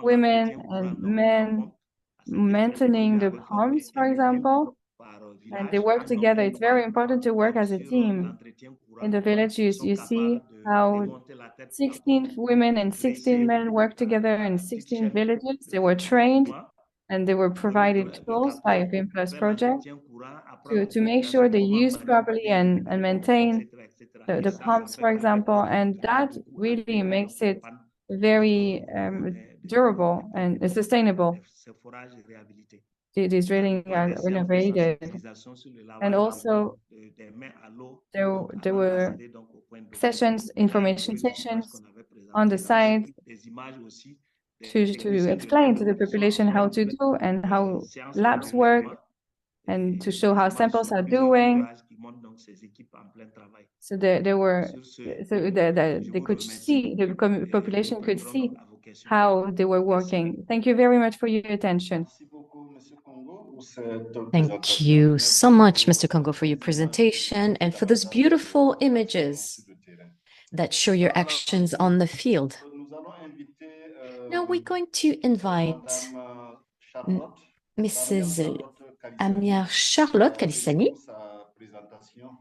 women and men maintaining the pumps, for example, and they work together. It's very important to work as a team. In the village, you see how 16 women and 16 men work together in 16 villages. They were trained and they were provided tools by Vim Plus project to make sure they use properly and maintain the pumps, for example, and that really makes it very durable and sustainable. These drilling are innovative. And also there were sessions, information sessions on the side to explain to the population how to do and how labs work and to show how samples are doing. So there were they could see population could see how they were working. Thank you very much for your attention. Thank you so much, Mr. Congo, for your presentation and for those beautiful images that show your actions on the field. Now we're going to invite Mrs. Amia Charlotte Kalissani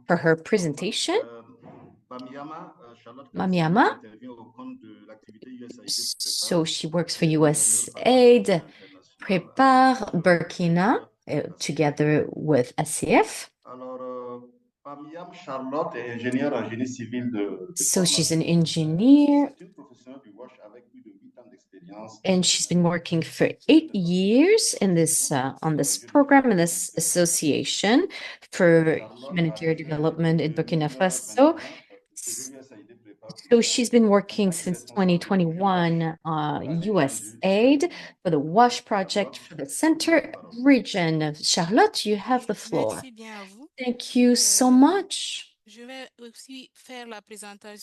for her presentation. Mamiama. So she works for USAID, Prepare Burkina, together with SCF. So she's an engineer, and she's been working for 8 years in this on this program, in this association for humanitarian development in Burkina Faso. So she's been working since 2021, USAID for the WASH project for the center region. Charlotte, you have the floor. Thank you so much.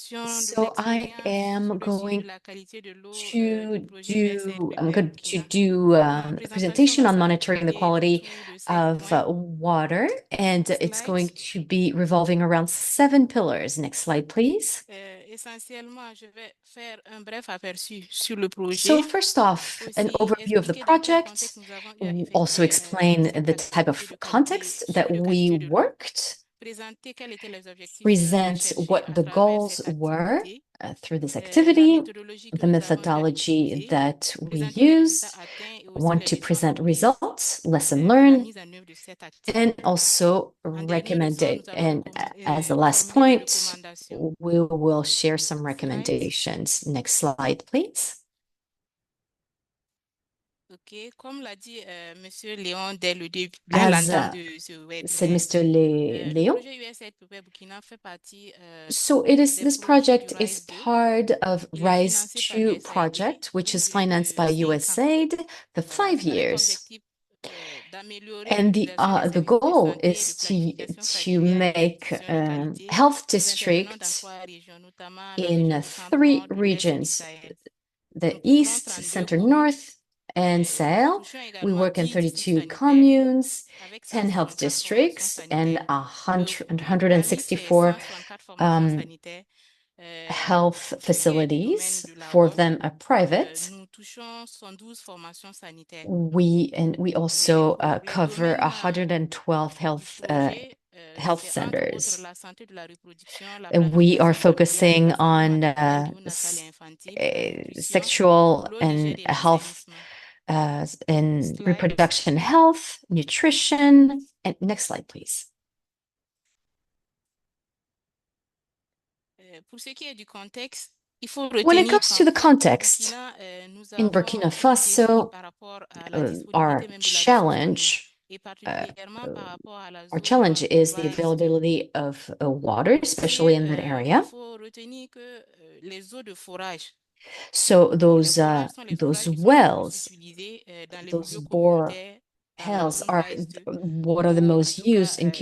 So I am going to do a presentation on monitoring the quality of water, and it's going to be revolving around 7 pillars. Next slide, please. So first off, an overview of the project, also explain the type of context that we worked, present what the goals were through this activity, the methodology that we use, want to present results, lesson learned, and also recommend it. And as the last point, we will share some recommendations. Next slide, please. As said Mr. Léon, so this project is part of Rise 2 project, which is financed by USAID for 5 years. And the goal is to make health districts in 3 regions, the East, Centre-North, and Sahel. We work in 32 communes, 10 health districts, and 164 health facilities. 4 of them are private. We also cover 112 health centers. And we are focusing on sexual and health and reproduction health, nutrition. And next slide, please. When it comes to the context, in Burkina Faso, our challenge is the availability of water, especially in that area. So those wells, those bore wells are what are the most used in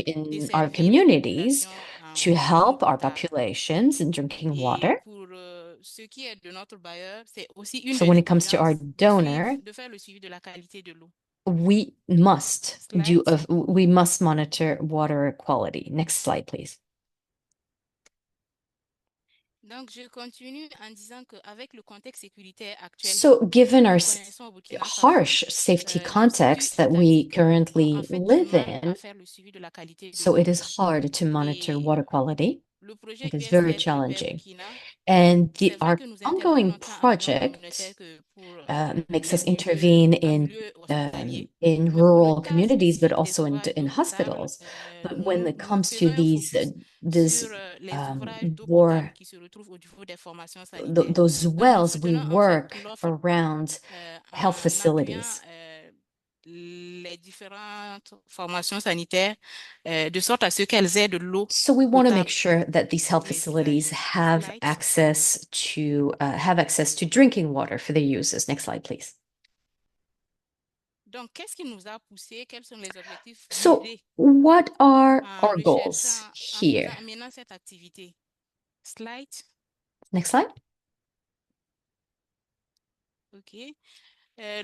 our communities to help our populations in drinking water. So when it comes to our donor, we must monitor water quality. Next slide, please. Donc, je continue en disant qu'avec le contexte sécuritaire actuel So, given que our nous connaissons au Burkina Faso, harsh safety l'institut context that we étatique ont en currently fait du live mal à in, faire le suivi de la qualité de so l'eau. it is hard to monitor Et water quality. le projet It is very USAID Prepare challenging. Burkina, And c'est vrai our que nous intervenons ongoing tant à niveau communautaire project que pour makes les us milieux, intervene en milieu hospitalier. in Mais pour le rural cas communities, but spécifique des also ouvrages in d'eau potable, hospitals. But when nous it comes to faisons un focus these sur les ouvrages d'eau potable war qui se retrouvent au niveau des formations sanitaires. those Donc, nous wells, we soutenons en fait work l'offre around health en appuyant facilities. les différentes formations sanitaires de sorte à ce qu'elles aient de l'eau So we want to make potable sure that these health pour les facilities usagers. Slide. have access to drinking water for their users. Next slide, please. Donc, qu'est-ce qui nous a poussé? Quels sont les objectifs So visés what are en our goals recherchant, here? en menant cette activité? Slide. Next slide. OK.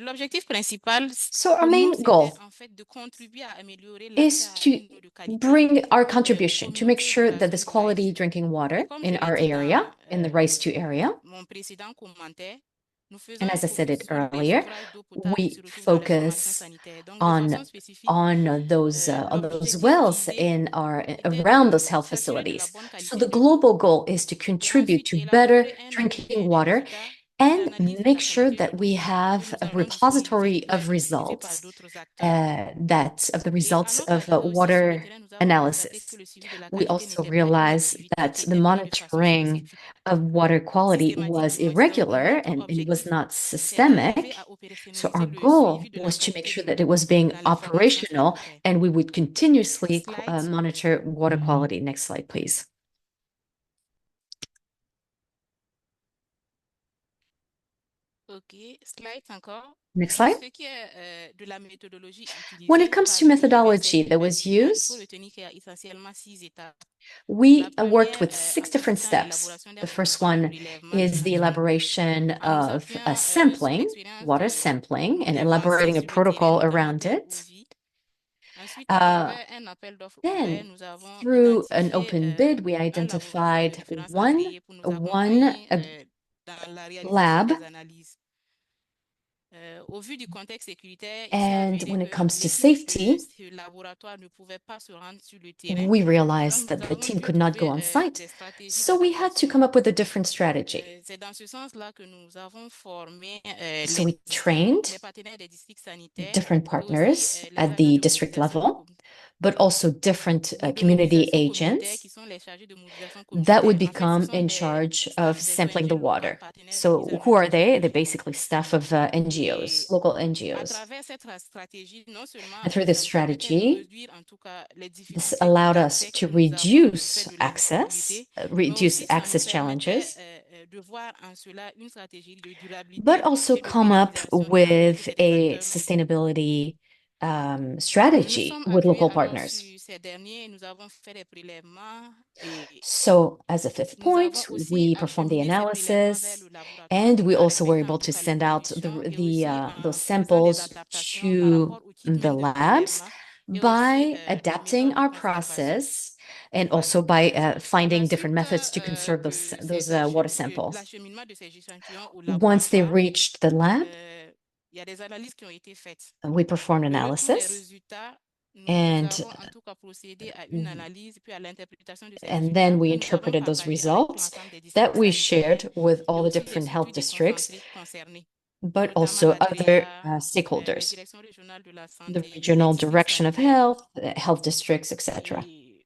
L'objectif principal So our pour nous, main c'était goal en fait de contribuer à améliorer l'accès is à to une eau de qualité bring our aux contribution to make communautés de sure la that zone this du Rice. quality drinking Et water comme je in l'ai our dit area, dans in the Rice 2 area, mon précédent commentaire, nous faisons and un as I said focus it sur les earlier, ouvrages d'eau potable qui se we retrouvent dans les formations focus sanitaires. Donc, de on façon spécifique, on those l'objectif wells visé in our était around de those health s'assurer de la facilities. bonne So qualité the de l'eau global goal is to et contribute ensuite to better élaborer un drinking bulletin des water résultats qui and analyse la make sure qualité de that l'eau we que have nous a allons disponibiliser repository pour of être utilisé par results d'autres acteurs. of the Et à results notre of arrivée aussi sur le water terrain, nous avons constaté que analysis. le suivi de la We qualité also n'était pas une realize activité that qui the était menée de façon monitoring of water quality systématique, was du moins. Donc, irregular notre and was objectif, not c'est d'arriver systemic. à So our opérationnaliser le suivi goal de la was to make qualité sure de that it l'eau was being dans les formations operational sanitaires. and we would continuously Slide. monitor water quality. Next slide, please. OK, slide encore. Next Pour slide. ce qui est de la méthodologie When it utilisée comes par to le USAID methodology that Prepare was Burkina, il faut used, retenir qu'il y a essentiellement 6 étapes. La we worked première, with 6 different consistant à steps. l'élaboration d'un The first protocole de one prélèvement is the d'échantillons. elaboration En nous of a appuyant sur sampling, l'expérience water de sampling, nos and dévanciers elaborating a sur le terrain, protocol notamment around Terre it. Vie. Ensuite, à Uh, travers un appel d'offres ouvert, then, nous avons through an identifié open bid, we un laboratoire de identified référence one agréé pour nous one accompagner dans la réalisation lab. des analyses. Au vu du contexte sécuritaire, il s'est And avéré when it que comes to l'équipe de safety, ce laboratoire ne pouvait pas se rendre sur le terrain. we Donc, realized nous that the avons team dû could not go trouver on site. des stratégies So we had to d'adaptation. come up with a different strategy. C'est dans ce sens-là que nous avons formé So we trained les partenaires des districts sanitaires different et aussi partners les at agents the de district mobilisation level, but also different community communités qui agents sont les chargés de mobilisation that would communautaire. En fait, ce become sont in des charge of staffs des sampling the ONG locales water. partenaires So réalisant who le are they? They're suivi. basically staff of NGOs, Et local à NGOs. travers cette stratégie, non seulement And through this ça nous permettait de strategy, réduire en tout cas les this difficultés allowed us d'accès to que nous avons du fait de access, l'indisponibilité, mais reduce aussi ça nous access permettait challenges, de voir en cela une stratégie de but durabilité also et de come up pérennisation étant donné que with c'est des a acteurs locaux. sustainability Nous nous strategy sommes with appuyés local alors partners. sur ces derniers et nous avons fait des prélèvements et So, as a fifth nous avons point, aussi we performed the acheminé ces prélèvements vers analysis, le laboratoire and we en also were respectant en able tout to cas les send out conditions et aussi those en faisant des samples adaptations par to rapport au type the même de labs prélèvement et aussi by les adapting méthodes de our conservation. process and also by Par la finding different suite methods to conserve those water samples. l'acheminement de ces échantillons au Once they laboratoire, reached the lab, il y a des analyses qui ont été faites. we performed Le retour des analysis, résultats, nous and avons en tout cas procédé à une analyse puis à l'interprétation de ces and then résultats we que nous avons interpreted those partagés avec results l'ensemble des that districts we sanitaires shared with et all the aussi les different health structures districts, déconcentrées concernées, but notamment also la other DREA, les stakeholders, directions régionales de la the santé, les regional districts direction of sanitaires. health, health districts, etc. Et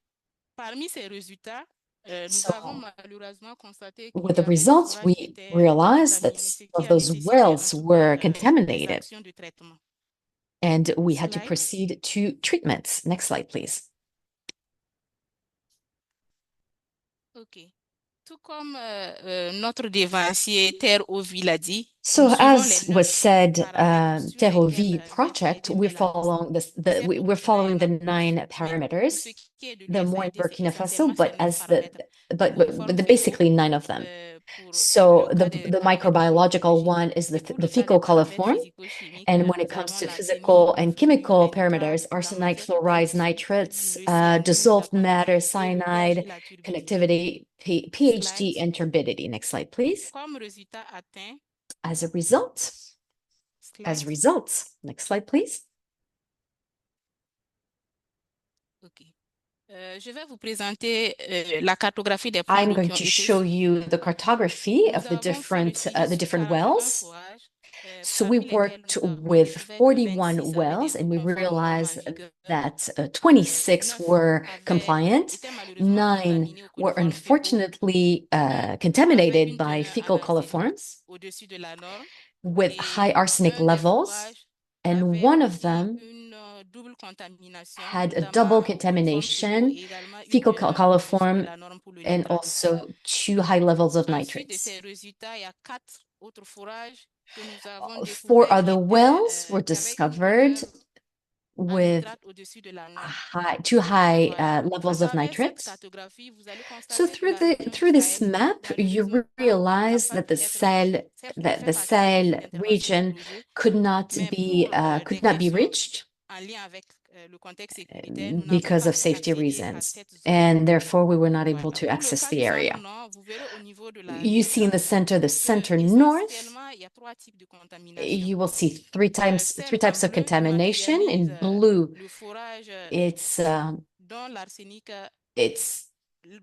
parmi ces résultats, nous avons So malheureusement constaté qu'il with y the avait des results, forages qui we étaient realized that contaminés, ce some qui of a those nécessité en wells tout cas were des contaminated, actions de traitement. and we had to Slide. proceed to treatments. Next slide, please. OK. Tout comme notre dévancier Terre au l'a dit, nous So suivons les as was 9 said, paramètres sur lesquels Terrovi project, USAID met l'accent. Ces we're following the paramètres, 9 mais pour ce parameters, qui est de the more in l'USAID, c'est Burkina Faso, essentiellement ces but 9 paramètres qui but conforment the très haut basically 9 of them. So the microbiological one is the fecal coliform. And when it comes to physical and chemical parameters, arsenite, fluorides, nitrates, dissolved matter, cyanide, connectivity, pH, and turbidity. Next slide, please. Comme résultat atteint, As a result, slide. next slide, please. Ok. Je vais vous présenter la cartographie des points I'm d'eau going qui ont to été show you the cartography Nous of the avons fait le suivi sur different 41 wells. forages, So we parmi lesquels worked nous avons with découvert que 41 26 avaient wells des and eaux we conformes aux normes realized en vigueur, that 26 9 were avaient, compliant, étaient malheureusement 9 contaminées au were coliforme fécaux, unfortunately un avait contaminated une by teneur en fecal arsenic coliforms au-dessus de la norme with et high arsenic un des levels, forages and avait one of aussi them une double contamination, had a notamment double au coliforme fécaux contamination, et également une fecal teneur au-dessus de coliform, la norme pour le and nitrate. also 2 high levels of Ensuite de nitrates. ces résultats, il y a 4 autres forages que nous avons 4 découverts other wells were qui avaient une discovered teneur en with nitrate au-dessus de la norme. too high Voilà. levels À of travers cette nitrates. cartographie, vous allez So constater que la région du through this Sahel, map, you malheureusement, n'est realize pas that pu être reached. Certes, on fait the partie des zones Sahel d'intervention region explorées, mais could not be reached en lien avec le contexte sécuritaire, nous n'avons because pas of pu safety accéder à reasons, cette zone. and therefore we were not able Voilà. to Pour le access cas the du area. Centre-Nord, vous verrez au niveau de la You see in the que Centre-North, essentiellement, il y a 3 types de contamination. you will see three Celle types en of bleu qui contamination. matérialise In blue, le forage it's dont l'arsenic, it's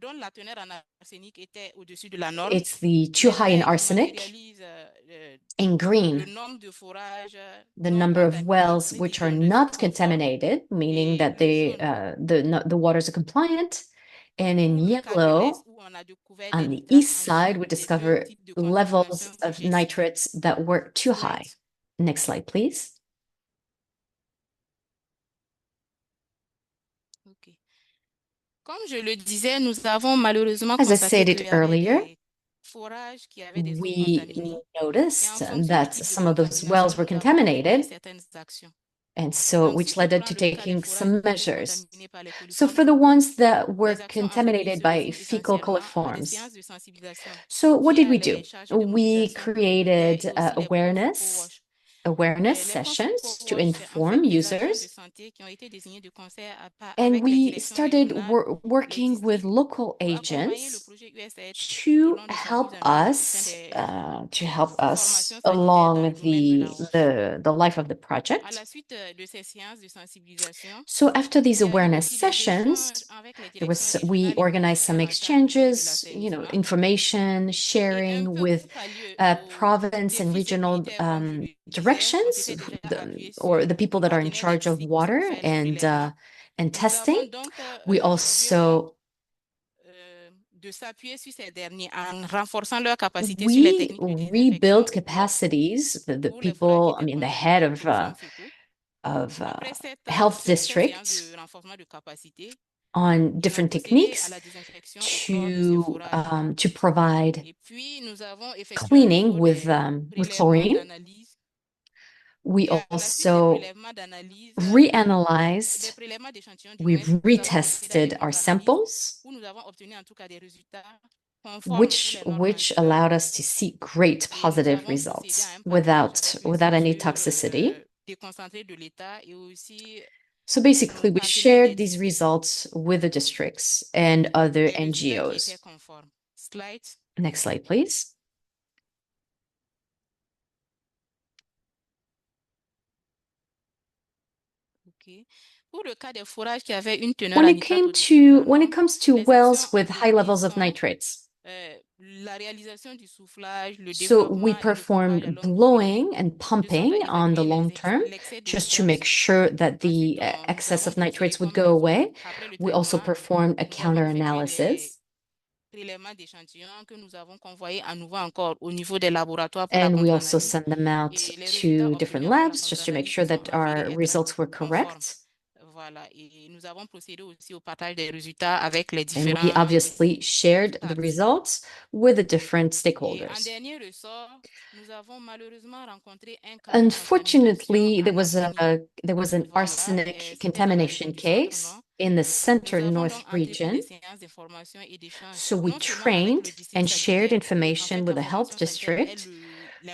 dont la teneur en arsenic était au-dessus de la norme. it's the too Les high in verts qui arsenic. matérialisent In le green, nombre de forages the non number of contaminés, wells which qui are ont des eaux not conformes. contaminated, meaning Et that le jaune the waters are compliant. And in pour le cas de yellow, l'Est où on a découvert des on the nitrates east en side, dessous we des 2 discover types de levels contamination of suggestives. nitrates that were too high. Slide. Next slide, please. Ok. Comme je le disais, nous avons malheureusement As I constaté qu'il stated y avait earlier, des forages qui avaient des eaux we contaminées. Et en noticed fonction du that type de some of those contamination, wells were nous avons entrepris contaminated, certaines actions. and so Donc, si which je led us prends to le cas des taking forages some qui étaient measures. contaminés par les So coliformes for the fécaux, ones that were les actions entreprises contaminated se by résument fecal essentiellement à des coliforms. séances de sensibilisation So what did via we do? les chargés de We mobilisation communautaire created et aussi les points focal watch. awareness Les points focal sessions to watch, c'est en fait inform des agents de users, santé qui ont été désignés de concert and avec les we directions started régionales, les working with districts, local pour accompagner le agents projet USAID tout au to long de sa mise help en œuvre au sein us des to help us formations sanitaires dans le along domaine de la roche. the life of the À project. la suite de ces séances de sensibilisation, So after these il y a eu awareness aussi des échanges sessions, avec les there directions was we régionales et organized some provinciales en charge de exchanges, l'assainissement. information Et un sharing peu with pallieux aux province and défis regional sécuritaires, comme je le disais, ont directions, été déjà appuyés or sur the people nos that are in partenaires charge of logistiques aussi pour water faire les prélèvements. and Nous avons testing. donc We jugé bon also de s'appuyer sur ces derniers en renforçant leur capacité sur les we techniques de rebuild désinfection capacities. The pour les forages qui people, I étaient mean, the head contaminés au coliforme fécaux. of Après health cette séance districts de renforcement de capacité, on on a different procédé à techniques la désinfection au chlore de ces forages. to provide Et puis, nous avons effectué au cleaning niveau des with prélèvements chlorine. d'analyse. We Et à la suite des also prélèvements d'analyse, des reanalyzed, prélèvements d'échantillons du moins, we've nous avons procédé avec retested our notre analyse samples, où nous avons obtenu en tout cas des résultats conformes pour les normes en which vigueur. allowed us to see great Et nous positive avons procédé à results un partage avec les without any structures toxicity. déconcentrées de l'État et aussi So basically, nos we partenaires des shared these districts. results with the districts and other Les résultats qui étaient NGOs. conformes. Slide. Next slide, please. OK. Pour le cas des forages qui avaient une teneur When en it nitrate came au-dessus de la when it norme, comes to les wells actions with high entreprises levels of sont nitrates, la réalisation du soufflage, le so we développement et le pompage à performed longue durée, blowing and de pumping sorte à on the évacuer long term l'excès de just to nitrate. make sure that Ensuite, the nous excess avons of procédé nitrates would comme go away. après le We also traitement, performed a nous avons effectué des counter-analysis, prélèvements d'échantillons que nous avons convoyés à nouveau encore au niveau des laboratoires pour la and we also contre-analyse. sent them out Et les résultats to obtenus different après la labs just to make contre-analyse sure se sont that avérés our être results were conformes. correct. Voilà, et nous avons procédé aussi au partage des résultats avec les And we différents obviously shared the parties. results with the different Et en stakeholders. dernier ressort, nous avons malheureusement rencontré un cas de contamination Unfortunately, en arsenic. there was an Voilà, arsenic c'était dans la région contamination du case Centre-Nord. in the Nous avons Centre-North donc entretenu region. des séances d'information et d'échange, So we non seulement avec le trained district and shared sanitaire. En information fait, with la the health population sanitaire est district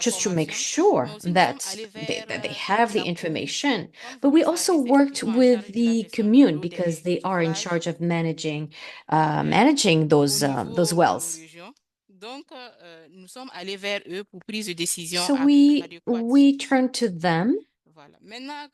just to make l'information, mais sure aussi nous sommes that allés they, vers that they have the la commune. information. Comme But vous le we also savez, c'est eux qui worked sont en with charge de la the gestion de commune l'eau because des they are in ouvrages charge of managing au those niveau de nos wells. régions. Donc, nous sommes allés vers eux pour prise de décision So adéquate. we turned to them Voilà. Maintenant,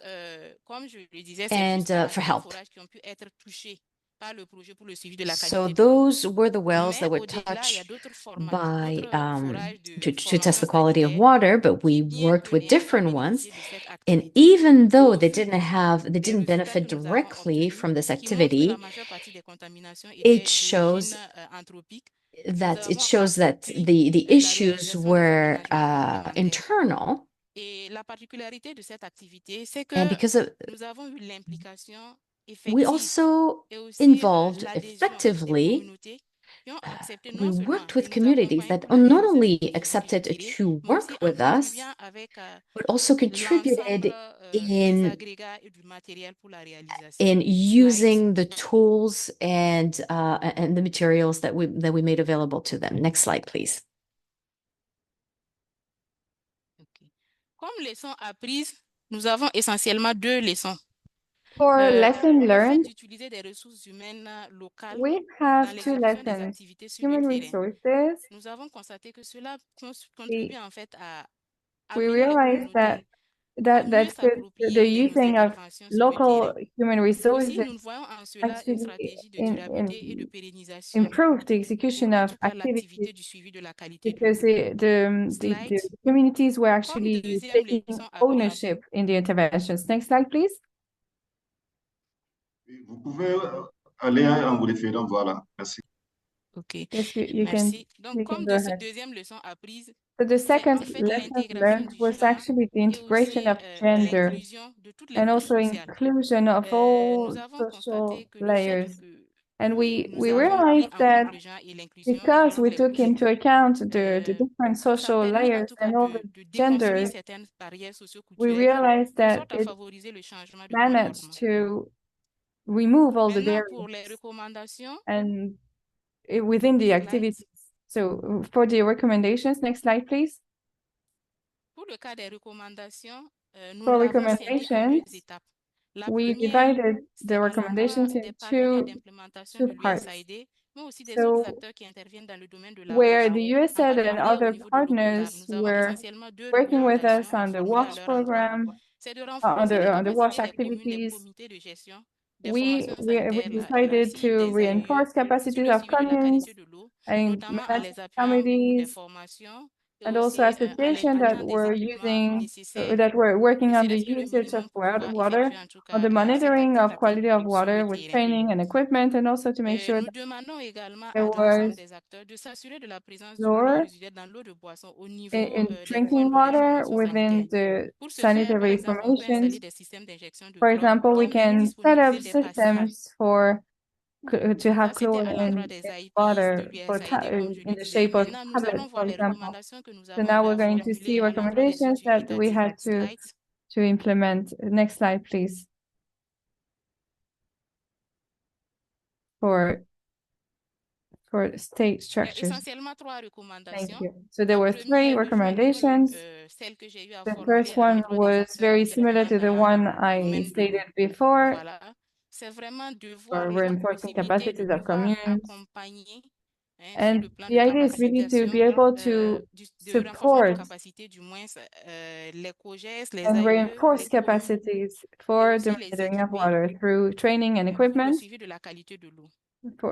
comme je le disais, c'est and justement for les help. forages qui ont pu être touchés par le projet pour le suivi de la So qualité de l'eau. those were the wells Mais that were au-delà, il y a touched d'autres by forages de to test formation the quality of sanitaire water, but qui, we bien worked que with n'ayant pas different ones. bénéficié de cette And activité, even though au they vu they des didn't résultats benefit que nous avons directly obtenus, from this qui montrent que la activity, majeure partie des contaminations it étaient shows d'origine anthropique, nous that avons that appris the la issues réalisation des were aménagements complémentaires. internal. Et la particularité de cette activité, c'est And que because of, nous avons eu l'implication we effective also et aussi involved l'adhésion des effectively, communautés qui ont accepté we non seulement worked de with nous communities accompagner that pour la not réalisation only du suivi accepted requéré, to mais aussi work en with us, contribuant avec but also l'ensemble contributed des in agrégats et du matériel pour la réalisation. in Slide. using the tools and the materials that we made available to them. Next slide, please. Okay. Comme leçon apprise, nous avons essentiellement deux leçons. For lesson Le fait learned, d'utiliser des ressources humaines locales we dans have two l'exécution des lessons. activités sur le Human terrain. resources, Nous avons constaté que cela we, contribue en fait à we amener les realized communautés à mieux that's the s'approprier nos using of interventions sur le local terrain. human Aussi, resources nous voyons en cela une actually stratégie de durabilité et de pérennisation improve the pour execution en of tout cas activities l'activité du suivi de la qualité de because l'eau. the Slide. communities were Comme actually deuxième taking leçon apprise, ownership in the interventions. Next slide, please. Vous pouvez aller en vous référant, voilà. Merci. ok, Yes, merci. Donc, you can comme go ahead. deuxième leçon apprise, So the c'est second en fait lesson l'intégration learned du was genre actually the et integration aussi of gender l'inclusion de toutes les and couches also sociales. inclusion of Nous all avons constaté social que le fait layers. que And nous we avions pris realized en compte that le genre et l'inclusion de because toutes we les took couches, into account the different ça a social permis en layers tout cas and all the de déconstruire genders, certaines barrières we socioculturelles realized de that sorte à it favoriser le changement de managed comportement. to remove all the Maintenant, barriers pour les recommandations, and within the slide. activities. So for the recommendations, next slide, please. Pour le cas des recommandations, nous For l'avons scindé en deux recommendations, étapes. La we première, divided c'était the à l'endroit recommendations des in partenaires d'implémentation two de parts. l'USAID, mais aussi des autres So acteurs qui interviennent dans le domaine de la where WASH, the en USAID and particulier au other niveau de l'eau potable. partners Nous avons were essentiellement deux working with us recommandations à on the formuler à WASH leur endroit. program, C'est de on renforcer les the WASH capacités des communes, des activities. comités de gestion, des We formations we sanitaires là, et decided aussi to des AUE reinforce sur capacities le of suivi de la communes qualité de l'eau, and notamment en les management appuyant pour des committees formations et and also aussi en les associations that dotant des were équipements using nécessaires, that were ne working on the serait-ce que le usage of minimum pour pouvoir water, effectuer en tout on cas the cette monitoring of quality of activité sur le water with terrain. training and equipment, and also to make sure Nous that demandons également there à was l'ensemble des acteurs de s'assurer de la présence du chlore pure résiduel dans l'eau de boisson au niveau in des points drinking d'eau des water formations sanitaires. within the Pour ce faire, par sanitary exemple, on peut installer formations. des systèmes d'injection de For chlore example, we et même can set disponibiliser up des pastilles. systems for to Ça, have c'était chlorine à l'endroit des in AIPs de water for l'USAID, comme je in le the disais. shape of Maintenant, nous allons tablets, voir for les example. recommandations que nous So avons now we're going to formulées see à l'endroit des recommendations structures that we étatiques. had Slides. to implement. Next slide, please. For state Il y a structures. essentiellement trois Thank recommandations. you. So there La were three première rejoint un peu recommendations. celle que j'ai eu à The formuler first à one l'endroit des was acteurs very similar to the directement one dans le I domaine de l'eau. stated before Voilà. C'est vraiment de voir for la reinforcing possibilité de capacities of pouvoir communes. accompagner sur le And plan de the idea is really to capacitation, be able to de renforcement de support capacité, du moins les COGES, les and AUE, reinforce les communes capacities et for the aussi les monitoring of équiper water through training and pour le equipment suivi de la qualité de l'eau.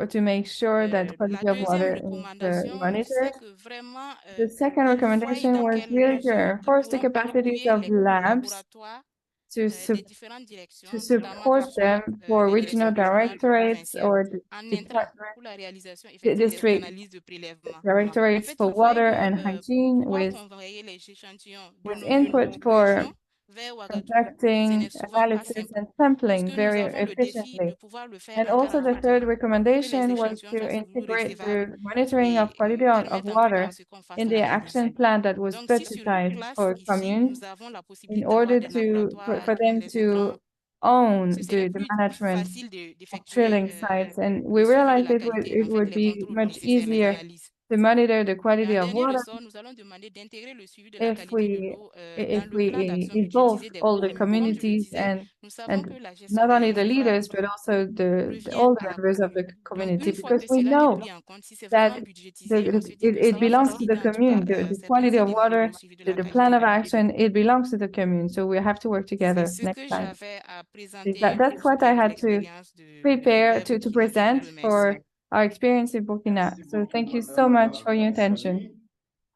to make sure that La quality of deuxième water is recommandation, c'est monitored. que vraiment, The second ils voient recommendation dans was quelle really to mesure ils reinforce the pourront capacities appuyer of les labs laboratoires to des différentes directions, notamment que support ce soit them for les directions regional régionales ou directorates provinciales, or en intrant department pour la réalisation effective district d'analyses de prélèvement. En directorates fait, for ils voient water que and hygiene pouvoir convoyer les échantillons de with nos input for régions vers Ouagadougou, ce conducting n'est souvent pas analysis simple, and sampling puisque nous very avons le défi de efficiently. pouvoir le faire And en also the third 48 heures pour que les recommendation was échantillons to soient toujours integrate recevable the monitoring of et quality of permettre en tout cas à water ce qu'on fasse in the l'analyse. action plan that was Donc, si sur budgetized place, for ici, communes nous avons la in possibilité d'avoir order des to laboratoires for qui ont them des to intrants own Ce serait the plus management facile of d'effectuer drilling sites, and le we suivi de realized la qualité, it en fait, would les be contrôles much nécessaires, les easier analyses. to monitor the Et quality en of dernier water ressort, nous allons demander d'intégrer le suivi de la qualité de l'eau dans if le plan we d'action budgétisé involved des all the communes. Comme je le communities disais, nous savons que and la gestion not des only the réservoirs leaders but also revient all the à la members of commune. the Donc, community, une fois because que we cela est know pris en compte, si c'est that vraiment budgétisé, on se dit que it ça va belongs to the faciliter en tout cas commune. The certaines quality of activités water, de suivi de la the plan qualité of de l'eau. action, it belongs to the commune. So we have to work C'est together ce next que time. j'avais à présenter That's pour ce what qui I est de had to l'expérience de prepare l'UR to Burkina. Je vous present for remercie. our experience in Burkina. Merci So beaucoup, thank you so Madame much for your attention. Shani.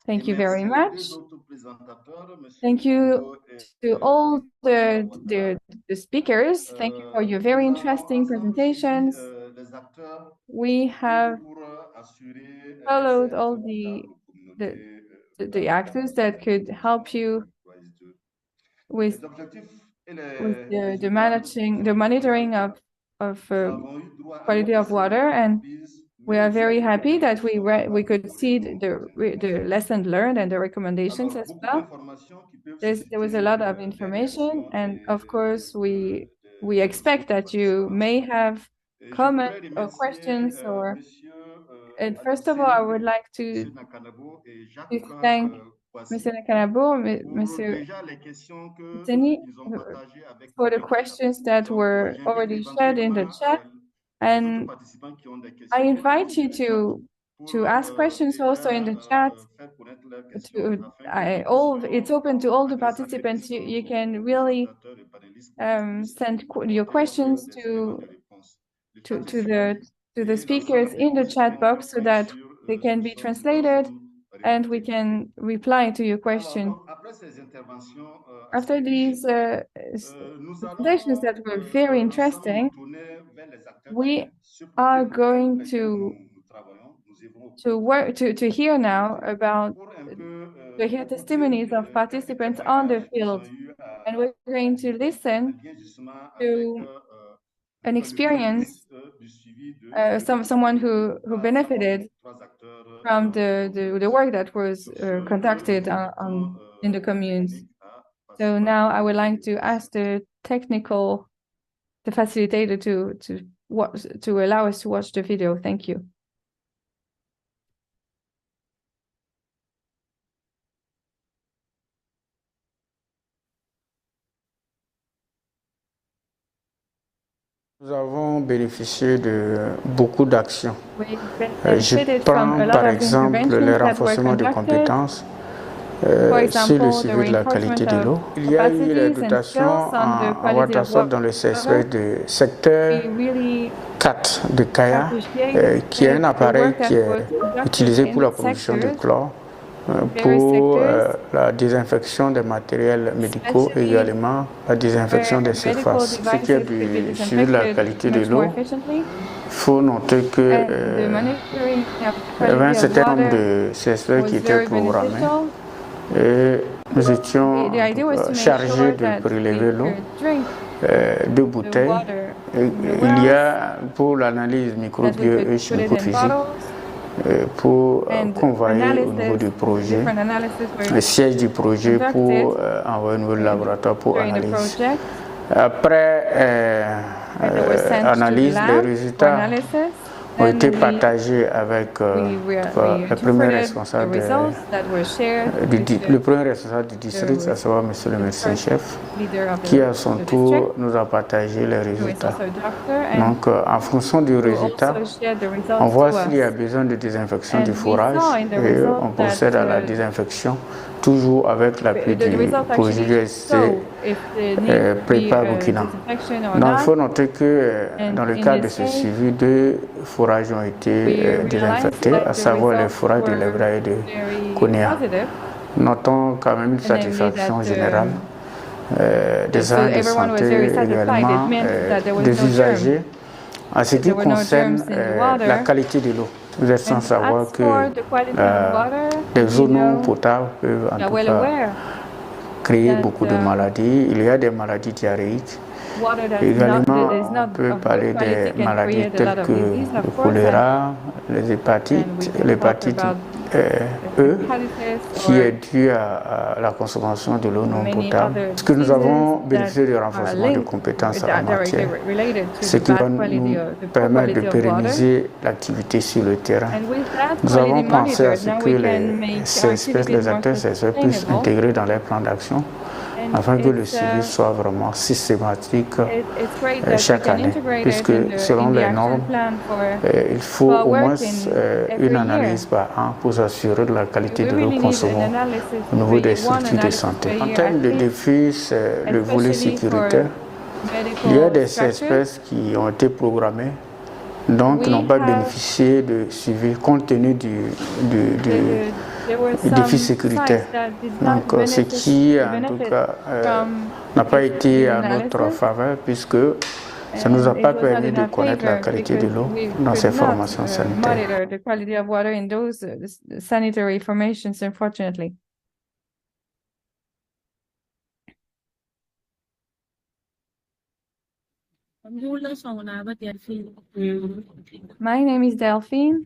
Thank Et you very merci aux much. deux autres présentateurs, Monsieur Thank you Luando et to all François Ouattara. the speakers. Thank you for your very Nous avons interesting ensemble suivi presentations. les acteurs We have pour assurer followed cette all formidable communauté the actors that could help you with Les objectifs et with les the résultats managing, sont the monitoring présents. of Nous avons eu droit à quality of water, and we are very happy that we could see the lesson learned and the recommendations Alors, as beaucoup well. d'informations qui peuvent There was a lot of susciter des information, réactions and et of course we des expect that you may have Et je comments voudrais or remercier questions, or Monsieur and first of all, I would like Monsieur Nakanabo et to Jacques thank Kwasi Mr. Nakanabo, pour Mr. déjà les questions Tini, qu'ils ont partagées avec for the nous. questions that Donc, were j'invite already shared in the éventuellement chat, les autres and participants qui ont des I questions de invite poster you dans le chat pour to ask questions also in déjà the chat. faire connaître leurs questions afin que nous It's puissions open to all the adresser les participants. questions You can aux really présentateurs et panélistes pour qu'ils puissent send your apporter un peu questions des éléments de réponse. Le chat est to suivi the et la speakers salle est in the aussi chat box so interactive that sur they can be nous translated sommes and we remontées. can reply to your Alors, question. donc, après ces interventions After assez riches, these nous presentations that allons were very ensemble interesting, nous tourner vers les acteurs we sur are lesquels going nous travaillons, nous œuvrons au to work to hear now about pour un peu to hear testimonies of quelques participants on the témoignages qu'ils ont field, eu and we're going to en listen lien justement avec to an le experience, bénéfice du suivi de someone who par benefited trois acteurs from the work that was Sur ce, conducted nous invitons in the la communes. technique à passer So par now I le would like to vidéo. ask the facilitator to allow us to watch the video. Thank you. Nous avons bénéficié de beaucoup d'actions. We Je benefited from a prends lot par of exemple interventions le that were renforcement de conducted. compétences For sur le example, the suivi de la qualité reinforcement de l'eau. of Il y a eu les capacities and dotations skills on the en quality of water dans le water. de secteur We really 4 de Kaya, qui est un appreciate the appareil work qui that est was conducted utilisé pour in la production de sectors, chlore, various pour sectors, la désinfection des matériels médicaux et especially également la désinfection des where medical surfaces. Ce qui est devices could be du suivi de la disinfected qualité de much more l'eau, efficiently. il faut noter que And the monitoring of il y avait un quality of certain nombre water de CSV was qui étaient very programmés beneficial. et nous étions The idea was to make chargés sure de that prélever we l'eau could drink de the bouteilles. water Et in the il y wells, a pour l'analyse that we microbio could et put it in chimico-physique bottles, pour and convoyer au niveau du projet, different analysis le were siège du projet conducted pour envoyer au niveau du laboratoire pour during the analyse. project, Après and they were sent to the analyse, les lab for résultats analysis. ont Then été we partagés avec we le premier interpreted the responsable results that were shared with le premier responsable du district, à savoir monsieur le médecin-chef, qui à son tour nous a partagé les résultats. Donc, en fonction du résultat, on voit s'il y a besoin de désinfection du fourrage et on procède à la désinfection, toujours avec l'appui du projet USAID Prépare Burkina. Donc, il faut noter que dans le cadre de ce suivi, deux fourrages ont été désinfectés, à savoir les fourrages de l'Ebra et de Kounia. Notons quand même une satisfaction générale des agents de santé, également des usagers, en ce qui concerne la qualité de l'eau. Vous êtes sans savoir que les eaux non potables peuvent en tout cas créer beaucoup de maladies. Il y a des maladies diarrhéiques. Également, on peut parler des maladies telles que le choléra, l'hépatite E qui est due à la consommation de l'eau non potable, parce que nous avons bénéficié du renforcement de compétences en la matière, ce qui va nous permettre de pérenniser l'activité sur le terrain. Nous avons pensé à ce que ces espèces, les acteurs, ces espèces puissent intégrer dans les plans d'action, afin que le suivi soit vraiment systématique chaque année, puisque selon les normes, il faut au moins une analyse par an pour s'assurer de la qualité de l'eau consommée au niveau des structures de santé. En termes de défis, c'est le volet sécuritaire. Il y a des espèces qui ont été programmées, donc qui n'ont pas bénéficié de suivi compte tenu du défi sécuritaire. Donc, ce qui, en tout cas, n'a pas été à notre faveur, puisque ça ne nous a pas permis de connaître la qualité de l'eau dans ces formations sanitaires. My name is Delphine.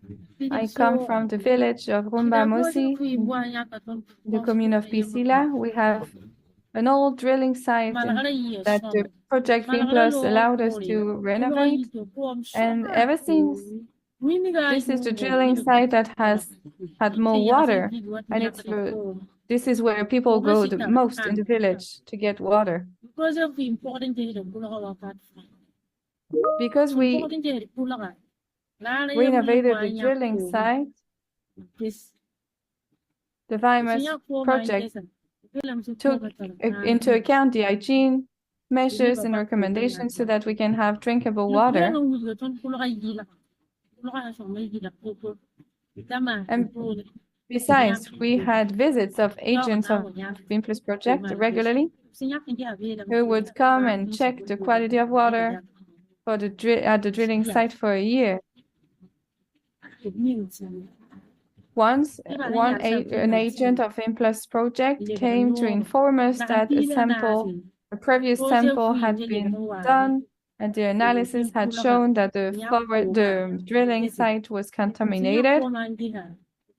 I come from the village of Rumbamosi, the commune of Pisila. We have an old drilling site that the Project V Plus allowed us to renovate. And ever since, this is the drilling site that has had more water. And this is where people go the most in the village to get water. Because we renovated the drilling site, the VIMUS project took into account the hygiene measures and recommendations so that we can have drinkable water. And besides, we had visits of agents of VIMPLUS project regularly who would come and check the quality of water for at the drilling site for a year. Once, an agent of VIMPLUS project came to inform us that a previous sample had been done, and the analysis had shown that the drilling site was contaminated,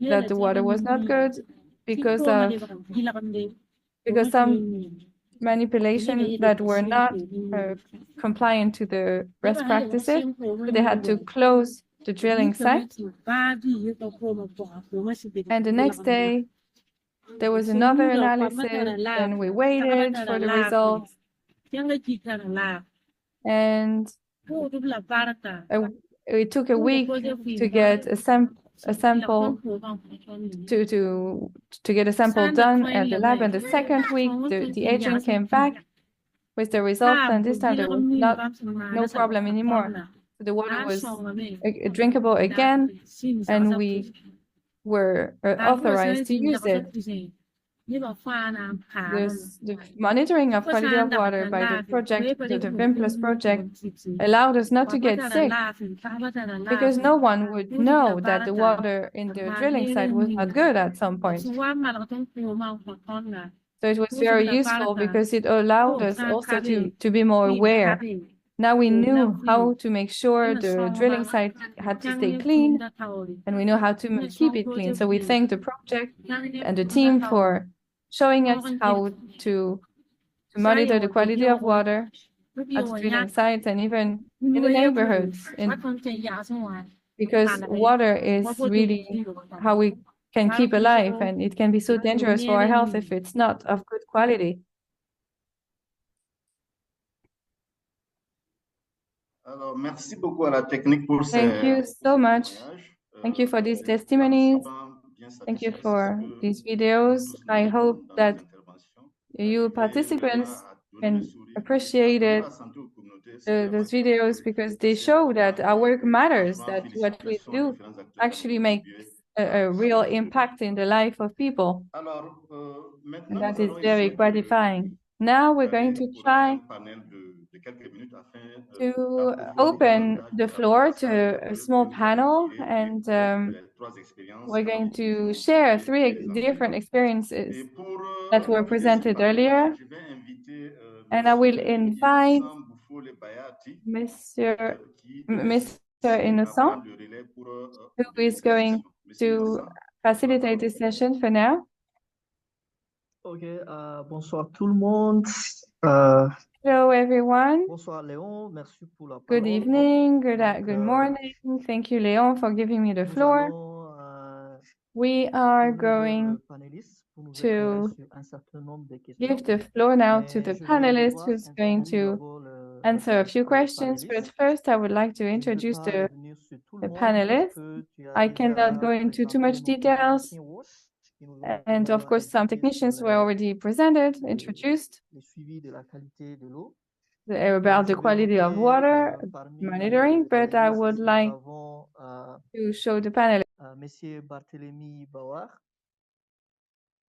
that the water was not good because some manipulation that were not compliant to the best practices. So they had to close the drilling site. And the next day, there was another analysis, and we waited for the results. And it took a week to get a sample to get a sample done at the lab. And the second week, the agent came back with the results, and this time there was no problem anymore. So the water was drinkable again, and we were authorized to use it. The monitoring of quality of water by the project, the VIMPLUS project, allowed us not to get sick, because no one would know that the water in the drilling site was not good at some point. So it was very useful because it allowed us also to be more aware. Now we knew how to make sure the drilling site had to stay clean, and we know how to keep it clean. So we thank the project and the team for showing us how to monitor the quality of water at drilling sites and even in the neighborhoods. Because water is really how we can keep alive, and it can be so dangerous for our health if it's not of good quality. Thank you so much. Thank you for these testimonies. Thank you for these videos. I hope that you participants can appreciate those videos, because they show that our work matters, that what we do actually makes a real impact in the life of people. And that is very gratifying. Now we're going to try to open the floor to a small panel, and we're going to share 3 different experiences that were presented earlier. And I will invite Mr. Innocent, who is going to facilitate this session for now. Ok, bonsoir tout le monde. Hello, everyone. Bonsoir Léon, merci pour la Good parole. evening, good morning. Thank you, Léon, for giving me the Nous floor. allons We are tourner vers going le panéliste pour nous to éclairer sur un certain nombre de questions. give the floor now Mais to the je vais panelist devoir who's going introduire to d'abord le answer a few questions. But panéliste. first, I would like to Je ne vais introduce pas the revenir sur tout le monde parce panelists. que tu as I déjà cannot go into too présenté much nos details. techniciens WASH qui nous ont And of course, some indiqué sur technicians were already presented, introduced le suivi de la qualité de l'eau. about the quality of water monitoring, but I would like to show the panelists. Monsieur Barthélemy Bauer,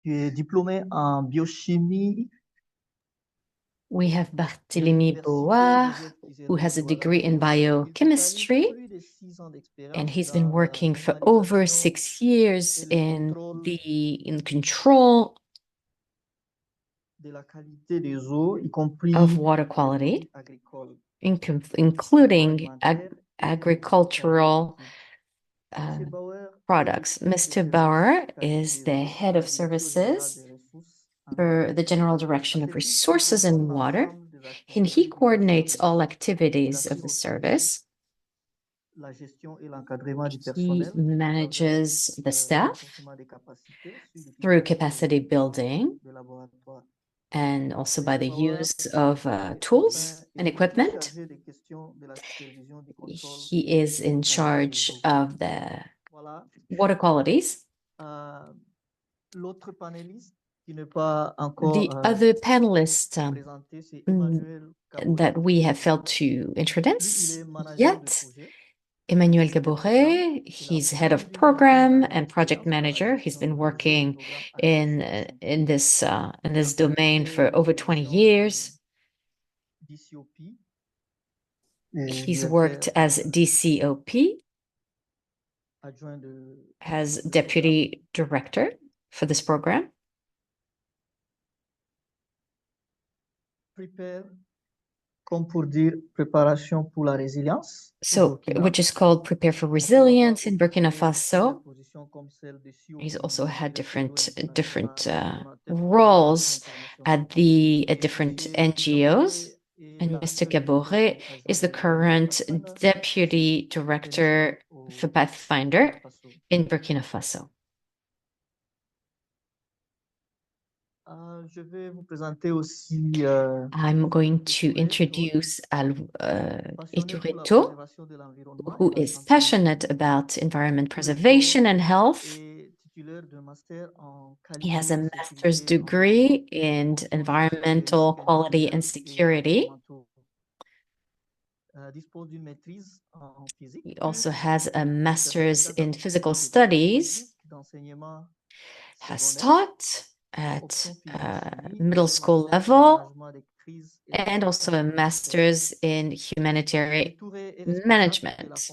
qui est diplômé en biochimie. We have Barthélemy Bauer, who has a degree in biochemistry, and he's been working for over 6 years in control of water quality, including agricultural products. Mr. Bauer is the head of services for the General Direction of Resources and Water, and he coordinates all activities of the service. He manages the staff through capacity building and also by the use of tools and equipment. He is in charge of the water qualities. The other panelist that we have failed to introduce yet, Emmanuel Gaboret, he's head of program and project manager. He's been working in this domain for over 20 years. He's worked as DCOP, as deputy director for this program. So, which is called Prepare for Resilience in Burkina Faso. He's also had different roles at different NGOs. And Mr. Gaboret is the current deputy director for Pathfinder in Burkina Faso. I'm going to introduce Itureto, who is passionate about environment preservation and health. He has a master's degree in environmental quality and security. He also has a master's in physical studies, has taught at middle school level, and also a master's in humanitarian management.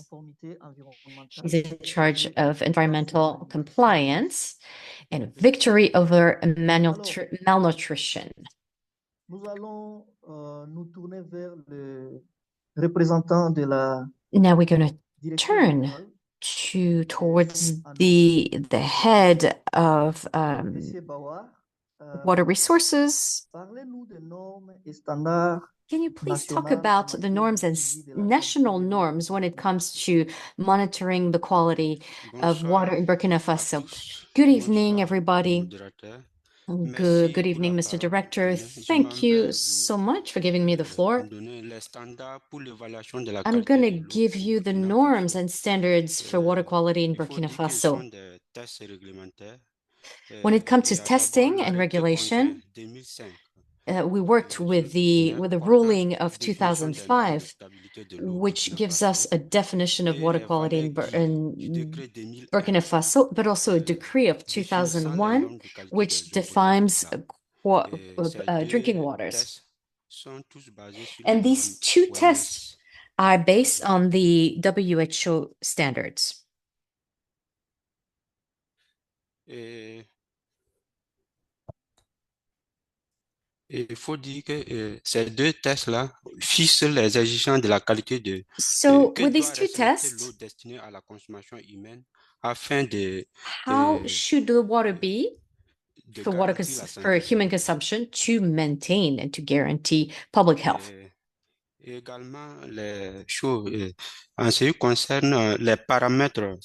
He's in charge of environmental compliance and victory over malnutrition. Now we're going to turn towards the head of water resources. Can you please talk about the norms and national norms when it comes to monitoring the quality of water in Burkina Faso? Good evening, everybody. Good evening, Mr. Director. Thank you so much for giving me the floor. I'm going to give you the norms and standards for water quality in Burkina Faso. When it comes to testing and regulation, we worked with the ruling of 2005, which gives us a definition of water quality in Burkina Faso, but also a decree of 2001, which defines drinking waters. And these two tests are based on the WHO standards. Il faut dire que ces deux tests-là fixent les exigences de la qualité de So with these two tests, l'eau destinée à la consommation humaine afin de, How should the water be de for garantir la for santé human publique. consumption to maintain and to guarantee public health? Et également, les choses, en ce qui concerne les paramètres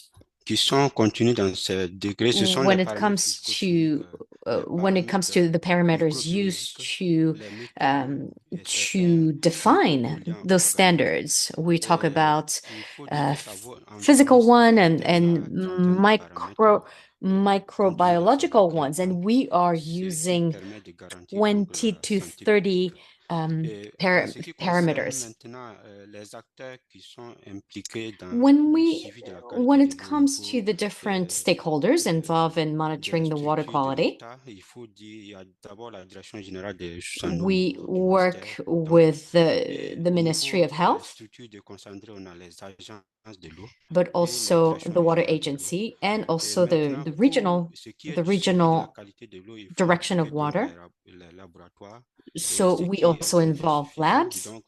qui sont contenus dans ces degrés, ce sont les When it paramètres comes physico-chimiques, to when it comes to the parameters used les micro et certains to define polluants those organiques. standards, we talk Et about il faut dire que ça vaut environ physical one and vingtaine trentaine de paramètres microbiological conduisant à ones, ces and we are ce qui using permet de garantir donc 20 la to santé 30 publique. Et en ce qui concerne parameters. maintenant les acteurs qui sont impliqués dans When le suivi de la qualité when de it l'eau au comes to niveau the different stakeholders involved in des monitoring the water structures de quality, l'État, il faut dire il y a d'abord la Direction générale des ressources en eau we du ministère. work Donc, with et the au Ministry niveau of des Health, structures déconcentrées, on a les agences de l'eau but et les also directions the water régionales de l'eau. agency and Et also maintenant, pour ce qui est the du suivi de la regional qualité de l'eau, il faut direction of impliquer donc water. les laboratoires et So ce we qui est also donc involve suffisant. labs. Donc,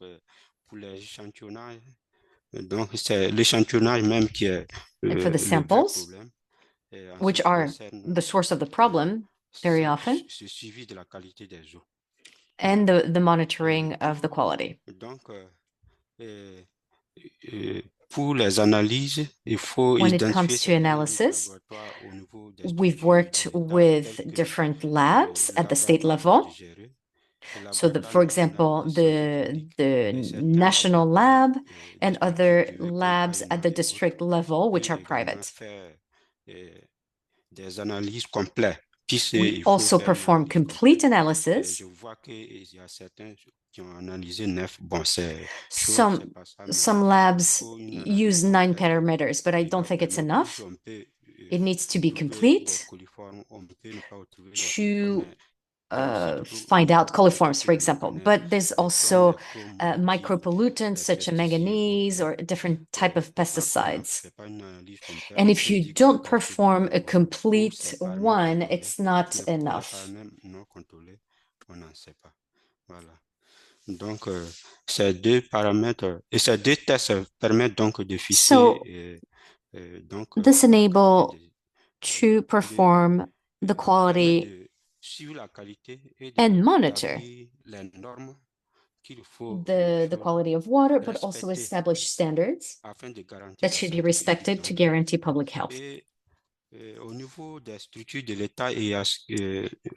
pour les échantillonnages, donc c'est l'échantillonnage même qui est And for the le vrai samples, problème. Et en ce which qui are concerne the source of the problem very often, ce suivi de la qualité des eaux. and Voilà. the monitoring Et of the quality. donc, pour les analyses, il faut When it identifier comes to certains analysis, laboratoires au niveau des we've structures de worked l'État, with tels que different le labs at the state laboratoire level. de Géré, le So, laboratoire for national example, de santé publique et the certains national laboratoires lab and des structures other privées comme labs at AEMA the et autres, district level, which et are également private. faire des analyses complètes, We puisqu'il faut also faire une perform analyse complete complète. Et analysis. je vois qu'il y a certains qui ont analysé 9. Bon, c'est chaud, c'est Some pas ça, mais some il labs faut une analyse use 9 complète parameters, but I qui don't doit think it's permettre, enough. puisqu'on peut It needs to be trouver des complete coliformes, on peut ne pas retrouver les coliformes, to mais il y a aussi d'autres find out coliforms, types for de example. méconnaître, But there's comme also les chromes, les micropollutants such as pesticides et manganese autres. or different type of Et quand on ne pesticides. fait pas une analyse complète, And on if peut you dire que la don't qualité de l'eau perform a est bonne. Pour complete ces paramètres one, contrôlés, it's not mais pour les enough. paramètres non contrôlés, on n'en sait pas. Voilà. Donc, ces deux paramètres et ces deux tests permettent donc de So fixer donc this la qualité enable to perform the permet quality de suivre la qualité et and monitor d'établir les normes qu'il faut the quality of water, but also respecter establish standards afin de garantir that la should be santé publique. respected to Donc, guarantee public health. et au niveau des structures de l'État, il y a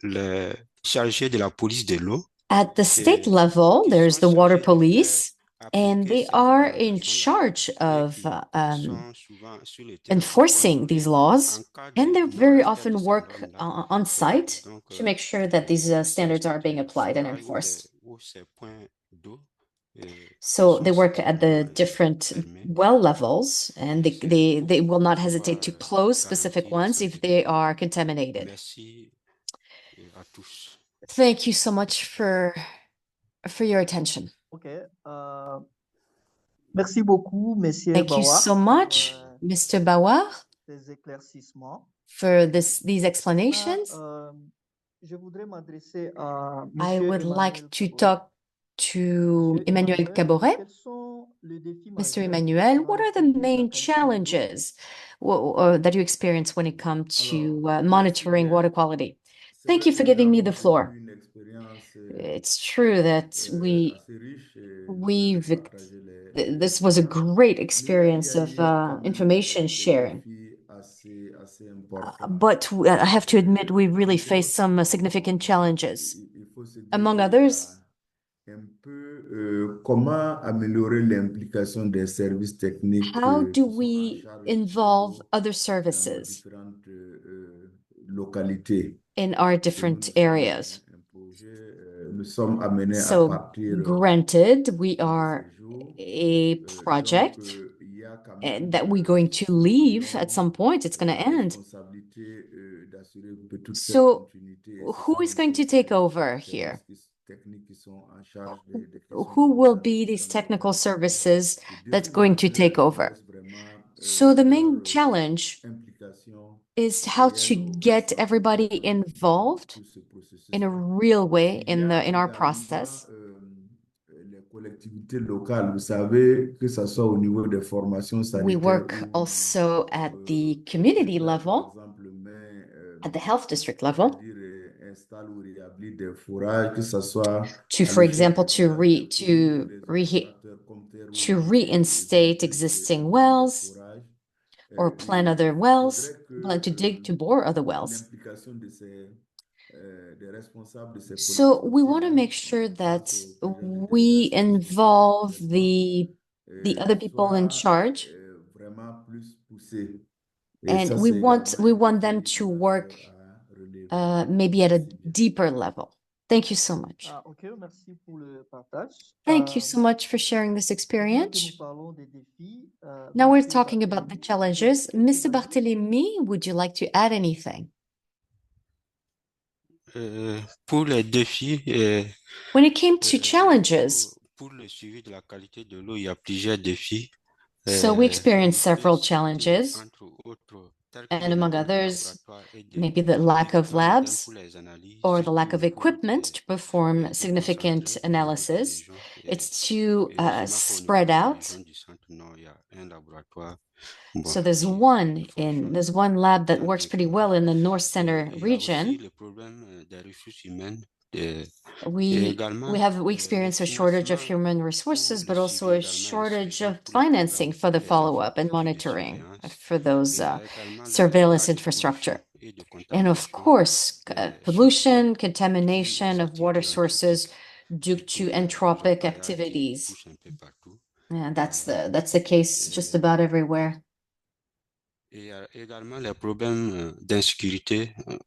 les chargés de la police de l'eau At the state et level, qui there's sont the water chargés de faire police, and appliquer they ces are in réglementations-là charge et of qui sont souvent sur le terrain pour enforcing these contrôler en laws, cas and de they very non-respect de often ces work normes-là. on site Donc, to make sure that these ces standards are being applied and forages enforced. ou ces points d'eau So they sont work at the systématiquement different fermés. well levels, and C'est they will not pour hesitate to pouvoir close specific garantir la ones santé if they publique. are contaminated. Merci à tous. Thank you so much for your attention. OK. Merci beaucoup, Monsieur Thank you Bawar, so pour much, Mr. Bawar, ces éclaircissements. for these Maintenant, explanations. je voudrais m'adresser à I Monsieur would like Emmanuel to Caboret. talk to Monsieur Emmanuel Emmanuel, Caboret. quels sont les défis Mr. majeurs Emmanuel, dans what le are the suivi de la main qualité de l'eau? challenges that you experience when it comes to Alors, merci monitoring bien. water quality? C'est Thank vrai you que for nous giving me the avons floor. vécu une expérience It's true that assez riche et je voulais partager les this was a résultats. great Mais experience il of y a eu quand même information des sharing. défis assez importants. But I have to admit, we really Entre faced some autres, significant challenges. il faut se dire Among qu'il y others, a un peu comment améliorer l'implication des services techniques how do qui sont en we charge de involve l'eau other dans nos services différentes localités. in our Et nous, different nous sommes areas? un projet, nous sommes amenés à So, partir granted, we de are ces jours. a Donc, project il y a quand and même that we're going to leave at vision, some point. It's going to end. responsabilité d'assurer que toute cette So, continuité. Et ce who sont is going to aussi take les over services here? techniques qui sont en charge des questions Who will d'eau be dans these nos technical localités. services Le that's défi going to take majeur over? reste vraiment So, the main leur challenge implication is how to réelle au get centre everybody dans involved tout ce in a processus-là. real way Il y in a our également process. les collectivités locales, vous savez, que ce soit au niveau des formations We sanitaires work ou also at the community par level, exemple, at the health district level, c'est-à-dire installe ou réhabilite des forages, que ce soit to, à for l'échelle example, régionale des communes ou des opérateurs comme to Terre-Rouge qui reinstate impliquent existing des wells forages. or plan Il other wells, faudrait plan to dig, que to bore other wells. l'implication de des responsables de ces So we want to collectivités-là, make sure je that pense aux présidents des we établissements, involve d'établissements, the other people in soit charge, vraiment plus poussé. Et and ça, we c'est want également un them défi to majeur work à relever. maybe at a Merci bien. deeper level. Thank you so much. Ok, merci pour le partage. Thank you so much for sharing this Maintenant que experience. nous parlons des défis, Now we're Monsieur talking about the Barthélemy, challenges. vous Mr. évaluez Barthelemy, would you like to add anything? Pour les défis, When it came to challenges, pour le suivi de la qualité de l'eau, il y a plusieurs défis. so we On experienced peut several citer, challenges, entre autres, tels que and le among manque de others, laboratoires et maybe the lack of d'équipements modernes labs pour les analyses, or the lack of surtout pour equipment to perform significant déconcentrer les analysis. régions. It's too Heureusement qu'au niveau spread de la out. région du Centre-Nord, il y a un laboratoire. Bon, So there's qui fonctionne there's one lab that bien, works bien pretty quand well même. in the North Center Il y a aussi region. le problème des ressources humaines. Et We également, we le experience a shortage of financement human pour resources, le but also suivi a également est shortage suffisant of pour les financing programmes for the et les follow-up and infrastructures de monitoring surveillance. for those Il y a également les surveillance cas de pollution infrastructure. et de And of contamination course, sur pollution, eau dues contamination aux of water activités sources anthropiques, due to surtout anthropic l'orpaillage qui activities. pousse un peu partout. And that's the case just about everywhere. Et il y a également les problèmes d'insécurité qui ont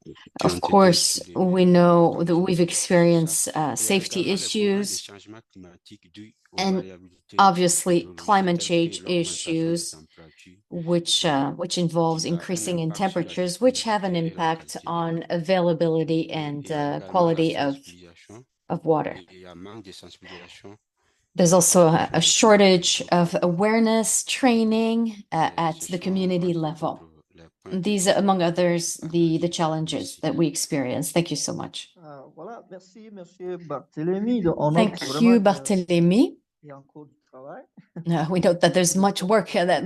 Of été course, we soulevés know comme that we've ça. experienced Il y a safety également les problèmes de issues changement climatique dus aux and variabilités obviously météorologiques climate telles que change l'augmentation des issues, températures which involves qui a un increasing in impact sur la temperatures, which have an disponibilité et la impact qualité de l'eau. on availability Et and il y a également la quality sensibilisation. of water. Il y a manque de sensibilisation There's also sur a les points shortage of importants. awareness training at Ce the sont, community entre level. autres, les points que These, j'ai among others, the partagés. challenges Merci. that we experience. Thank you so much. Voilà, merci Monsieur Barthélemy. On note Thank vraiment you, qu'il Barthelemy. y a encore du travail. We note that there's Les much work, les défis that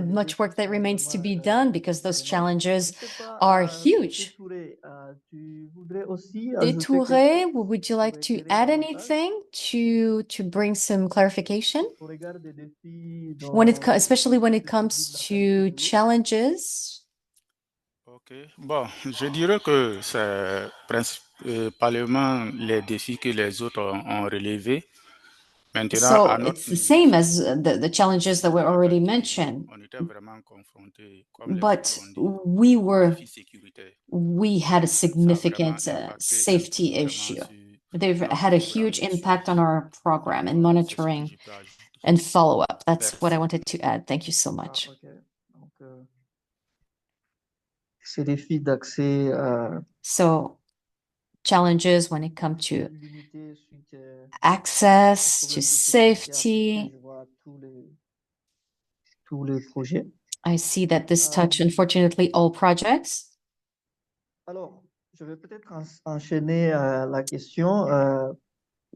sont remains to be vraiment, done because those énormes. Je challenges sais pas, are Monsieur huge. Touré, tu voudrais aussi ajouter quelque Détouré, chose would you pour like to éclairer add davantage anything to bring some clarification au regard des défis especially when it le suivi comes de la qualité to de l'eau? challenges? Ok, bon, je dirais que c'est principalement les défis que les autres ont relevés. Maintenant, à So notre it's the niveau, same as the challenges that sur were la already qualité de l'eau, mentioned, on était vraiment confrontés, comme les autres but l'ont dit, aux défis sécuritaires. we had a Ça a vraiment significant impacté un peu safety vraiment issue. sur They've notre had a programme huge de impact on suivi. our program and Voilà, c'est ce que monitoring je peux ajouter. and follow-up. That's what I Merci. wanted to add. Thank you so much. Ok. Donc, ces défis d'accès So challenges when it comes to limité suite aux access, to problèmes de sécurité affectés, safety. je vois tous les projets. I see that this touch, Euh, unfortunately, all projects. Alors, je vais peut-être enchaîner la question.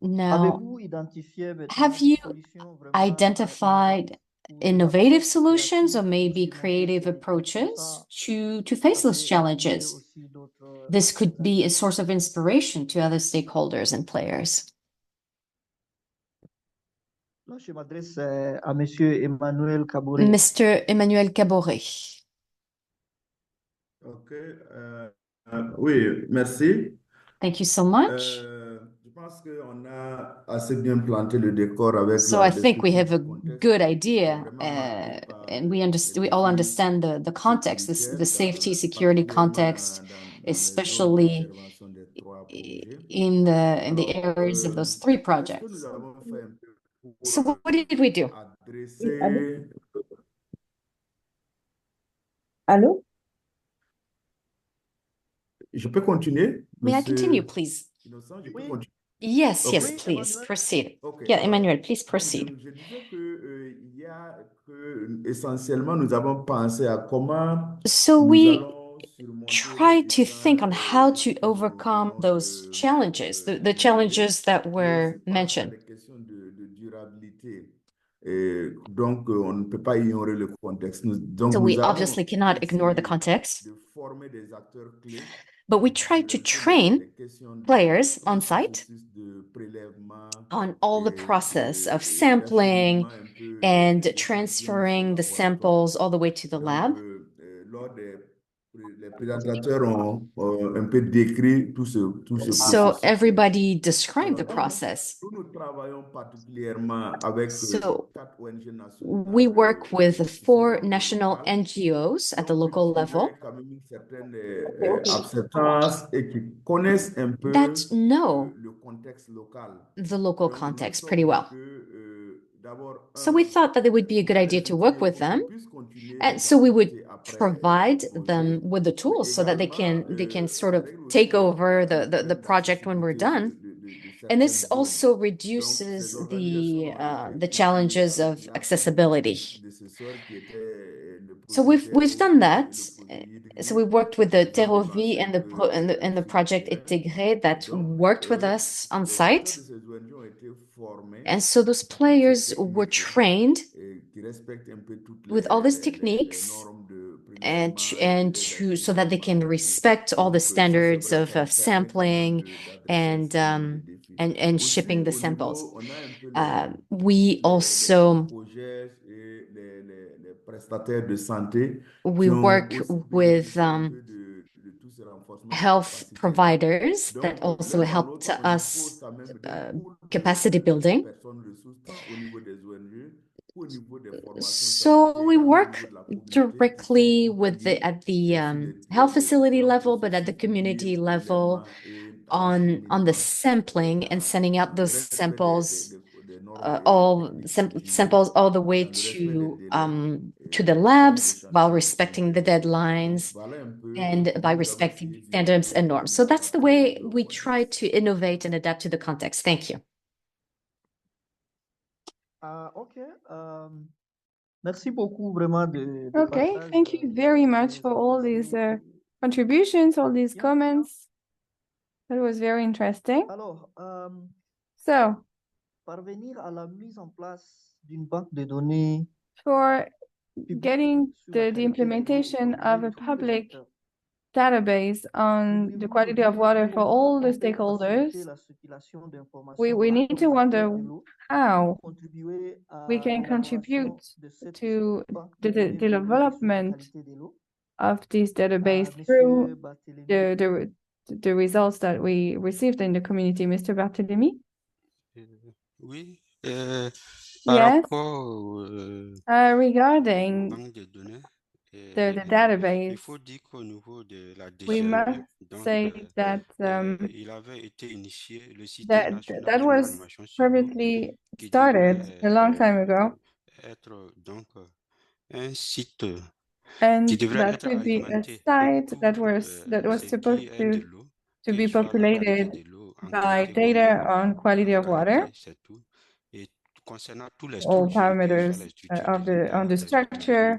Now, Avez-vous identifié maintenant have des you solutions vraiment identified innovantes ou des innovative approches solutions or créatives pour maybe surmonter creative ces défis? Comme approaches ça, to face ça those peut inspirer challenges? aussi d'autres This could be a acteurs. source of inspiration to other stakeholders and players. Là, je m'adresse à Monsieur Emmanuel Caboret. Mr. Emmanuel Caboret. Ok, oui, merci. Thank you so much. Je pense qu'on a assez bien planté le décor avec So la I think we description have a du contexte, good idea, vraiment marqué par and we les all défis understand the context, the sécuritaires, safety security particulièrement context, dans les zones especially d'intervention des trois projets. in the Alors, areas of those three qu'est-ce que nous projects. avons fait un peu pour So what did we do? adresser... Allô? Je peux continuer, May I continue, Monsieur please? Innocent? Je peux Oui, continuer? Yes, Ok. yes, oui, please Emmanuel. proceed. Ok, Yeah, alors, Emmanuel, please donc proceed. je disais que il y a que essentiellement nous avons pensé à comment So nous we allons surmonter les try to think différents on how to défis overcome those challenges, the liés. challenges that Et je were pense à mentioned. des questions de durabilité été. Donc, on ne peut pas ignorer le contexte. Donc, So we nous avons obviously cannot ignore the essayé context, de former des acteurs clés but we pour tried to répondre train les questions de players tout on le site processus de prélèvement on all the et process of sampling d'acheminement un peu and des échantillons jusqu'au transferring the laboratoire. samples all the way to the Donc, lab. lors les présentateurs ont un peu décrit tout ce So processus. everybody described the Alors, process. nous travaillons particulièrement avec So 4 ONG we nationales work with the ici au 4 niveau national local. NGOs at the Donc, local qui level ont quand même une certaine acceptance et qui connaissent un that peu know le contexte local. the local Donc, nous context sommes pretty dit well. que d'abord, So we thought that it would be a pour good idea les to work outiller, with pour them. qu'ils puissent continuer And les so we would activités après provide le them projet, with the mais tools so that également they can sort of ça règle aussi take les over the problèmes project when we're d'accessibilité done. de And this certaines zones. also Donc, reduces ces organisations ont été the outillées challenges avec of accessibility. prédécesseurs qui étaient le So projet we've done TEROVI that. et le projet So Hydri we worked with the qui nous ont Terovi démontré and que and the sur le project terrain. Intégré that Donc, worked with us on les acteurs site. de ces ONG ont été formés And so those à toutes ces players were techniques trained qui respectent un peu toutes with all these les techniques normes de prélèvement et and d'aide so that they d'acheminement can et tout. respect all the Donc, ça, c'est standards vrai, of ça a permis quand même sampling d'adresser un certain nombre de défis. and Aussi, shipping the au samples. niveau, on a un peu We les also projets et les prestataires de santé we qui ont work aussi with bénéficié un peu de tous ces renforcements de health capacité. providers Donc, that also l'un dans helped l'autre, on dispose us quand même d'un pool capacity de building. personnes ressources, tant au niveau des ONG qu'au niveau des formations So centrées, we également au niveau work de la communauté qui sont directly with outillés at the sur health les facility différents level, but at the processus community liés au level prélèvement et à on the l'acheminement sampling and sending out dans le those respect samples des normes et techniques utilisées, samples all the way dans le respect des to délais, the des formes labs while d'échantillons qui sont respecting the prélevés. Donc, deadlines voilà un peu and comment by nous avons respecting essayé standards and de norms. nous So that's the adapter way au we try contexte. to innovate and adapt to the context. Thank you. Ok. Merci beaucoup vraiment de Okay, partage. thank you very much for all these contributions, all these Bien. comments. That was very interesting. Alors, So, parvenir à la mise en place d'une banque de données for publique getting sur la the qualité de l'eau implementation auprès of de a tous les public acteurs. database on the Voudriez-vous quality nous of dire water for comment all the comptez faciliter stakeholders, la circulation d'informations we need entre to les acteurs wonder de l'eau how pour contribuer we à can contribute l'élaboration de cette to banque the de données publique sur la development qualité de l'eau? of this database through Monsieur Barthélémy. the results that we received in the community. Mr. Barthélémy? Oui, par Yes, rapport regarding banque de données, the il database, faut dire qu'au niveau de la we DGNB, must donc, say that il avait été initié le système that national that was d'information sur l'eau previously qui started devrait a long time ago, être donc un site qui and devrait that être could be a alimenté de site tout that was ce qui supposed est de l'eau, to be soit la qualité populated de l'eau en by catégorie data on quality en of water, qualité, c'est tout. Et concernant toutes les all structures, que ce soit parameters les structures de of on l'État, the les structures structure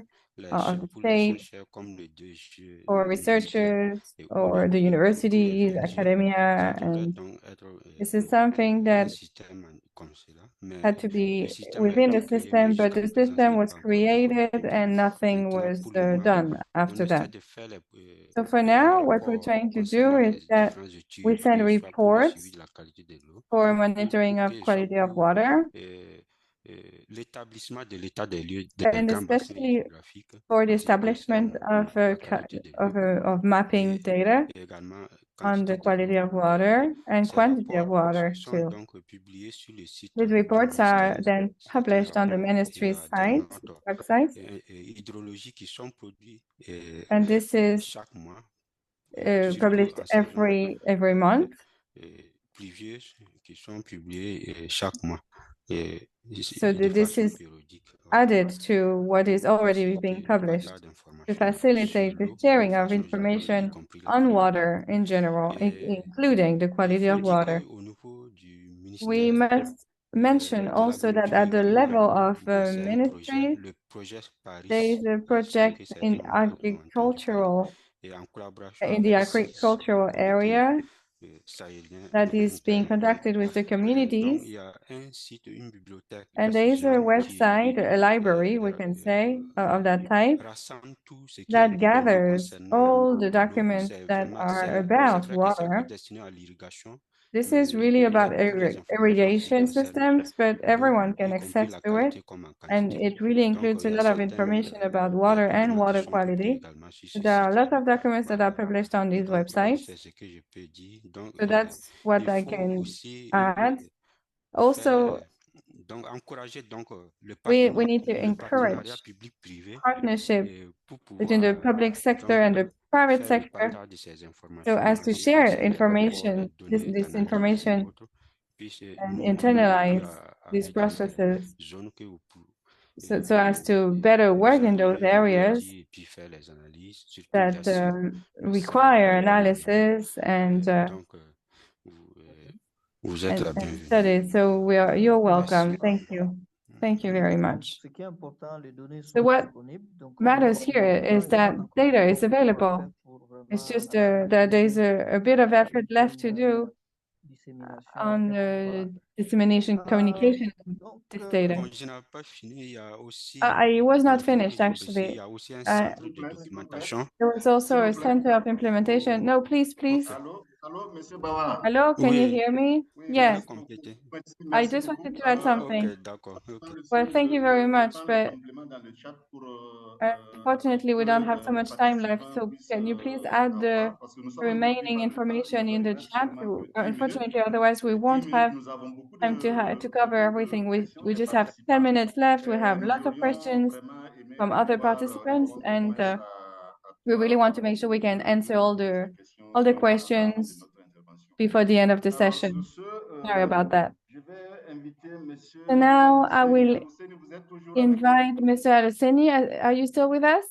of the pour les state, chercheurs comme les DG, or l'université researchers, ou or the tous les universities, financiers. Ça academia, devrait and donc être this is something un that système comme cela, mais had to le be système a within été the créé, mais system, but jusqu'à the présent, ça system n'est was pas encore created développé. and nothing Maintenant, was pour le moment, done on after essaie that. de faire So for les now, what we're rapports trying to do concernant is les that différentes we études, send que ce soit pour le suivi reports de la qualité de l'eau, for ou monitoring of que ce soit quality of pour water, l'établissement de l'état des lieux des and grands bassins especially hydrographiques for the en ce qui concerne establishment of la qualité de l'eau of mapping data et également on quantité the de quality l'eau. of water and Ces quantity of rapports water sont too. donc publiés sur le site These du reports are ministère. then C'est un published on the rapport. Il y ministry's a des site, notes website, hydrologiques qui sont produites and this is chaque mois, surtout published en saison every month. pluvieuse, qui sont publiées chaque mois So de this façon is périodique. added to what is already being Faciliter le published partage to d'informations sur facilitate the l'eau de sharing of façon générale, y information compris la on qualité. water in general, Et including the il quality faut of dire water. qu'au niveau du We ministère must mention de also that at l'agriculture, the level of bon, c'est un projet, ministry, le projet there Paris, is a je sais que project certains ont entendu parler, et en collaboration in the avec 6 agricultural autorités area sahéliens that is being conducted with the communities. And there is a website, a library, we can say, of that type, that gathers all the documents that are about water. This is really about irrigation systems, but everyone can access to it. And it really includes a lot of information about water and water quality. There are a lot of documents that are published on these websites. So that's what I can add. Also, we need to encourage partnership between the public sector and the private sector so as to share information, this information, and internalize these processes so as to better work in those areas that require analysis and studies. So you're welcome. Thank you. Thank you very much. So what matters here is that data is available. It's just that there's a bit of effort left to do on the dissemination communication of this data. I was not finished, actually. There was also a center of implementation. No, please. Allô, Monsieur Bawa. Hello, can you hear me? Yes. I just Merci wanted beaucoup. to add something. Well, thank you very much, but unfortunately, we don't have so much time left. So can you please add the remaining information in the chat? Unfortunately, otherwise we won't have time to cover everything. We just have 10 minutes left. We have lots of questions from other participants, and we really want to make sure we can answer all the questions before the end of the session. Sorry about that. So now I will invite Mr. Araseni. Are you still with us?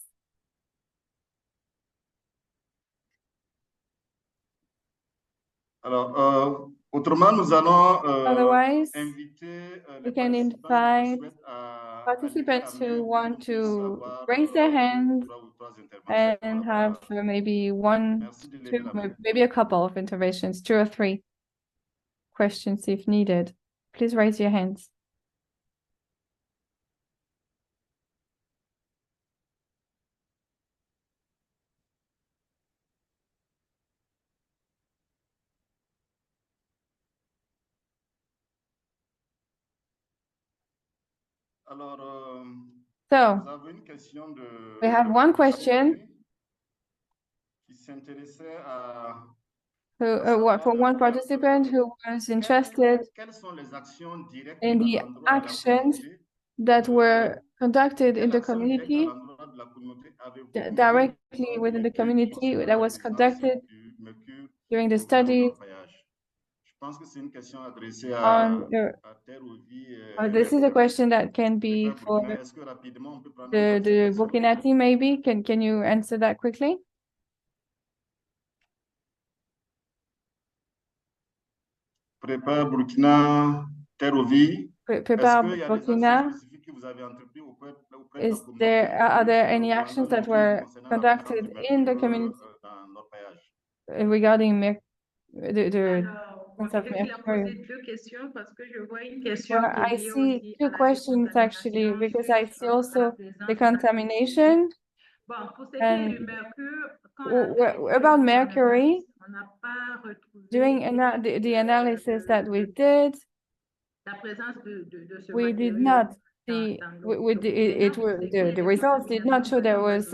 Alors, autrement, nous allons Otherwise, inviter we can invite participants who want to raise their hands and have maybe one, two, maybe a couple of interventions, 2 or 3 questions if needed. Please raise your hands. So, we have one question for one participant who was interested in the actions that were conducted in the community, directly within the community, that was conducted during the studies on this is a question that can be for the Burkina team, maybe. Can you answer that quickly? Prépare Burkina, Terre aux Vies. Prépare Burkina. Are there any actions that were conducted in the community regarding the concept of mercury? Well, I see 2 questions actually, because I see also the contamination and about mercury. During the analysis that we did, we did not see the results did not show there was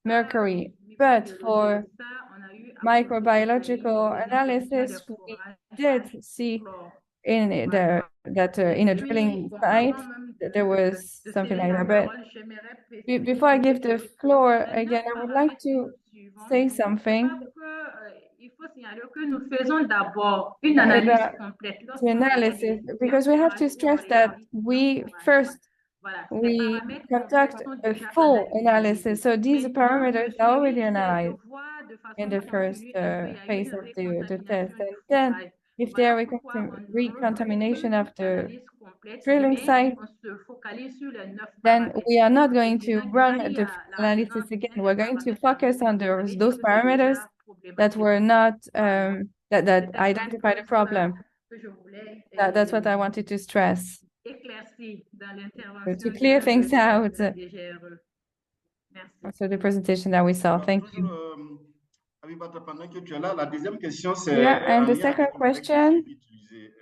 mercury, but for microbiological analysis, we did see in in a drilling site that there was something like that. But before I give the floor again, I would like to say something about the analysis, because we have to stress that we conduct a full analysis. So these parameters are already analyzed in the first phase of the test. And then if there are recontamination of the drilling site, then we are not going to run the analysis again. We're going to focus on those parameters that were not that identify the problem. That's what I wanted to stress. To clear things out. So the presentation that we saw. Thank you. Abibata, pendant que tu es là, la deuxième question, c'est Yeah, and en the lien second avec l'outil que question j'ai utilisé.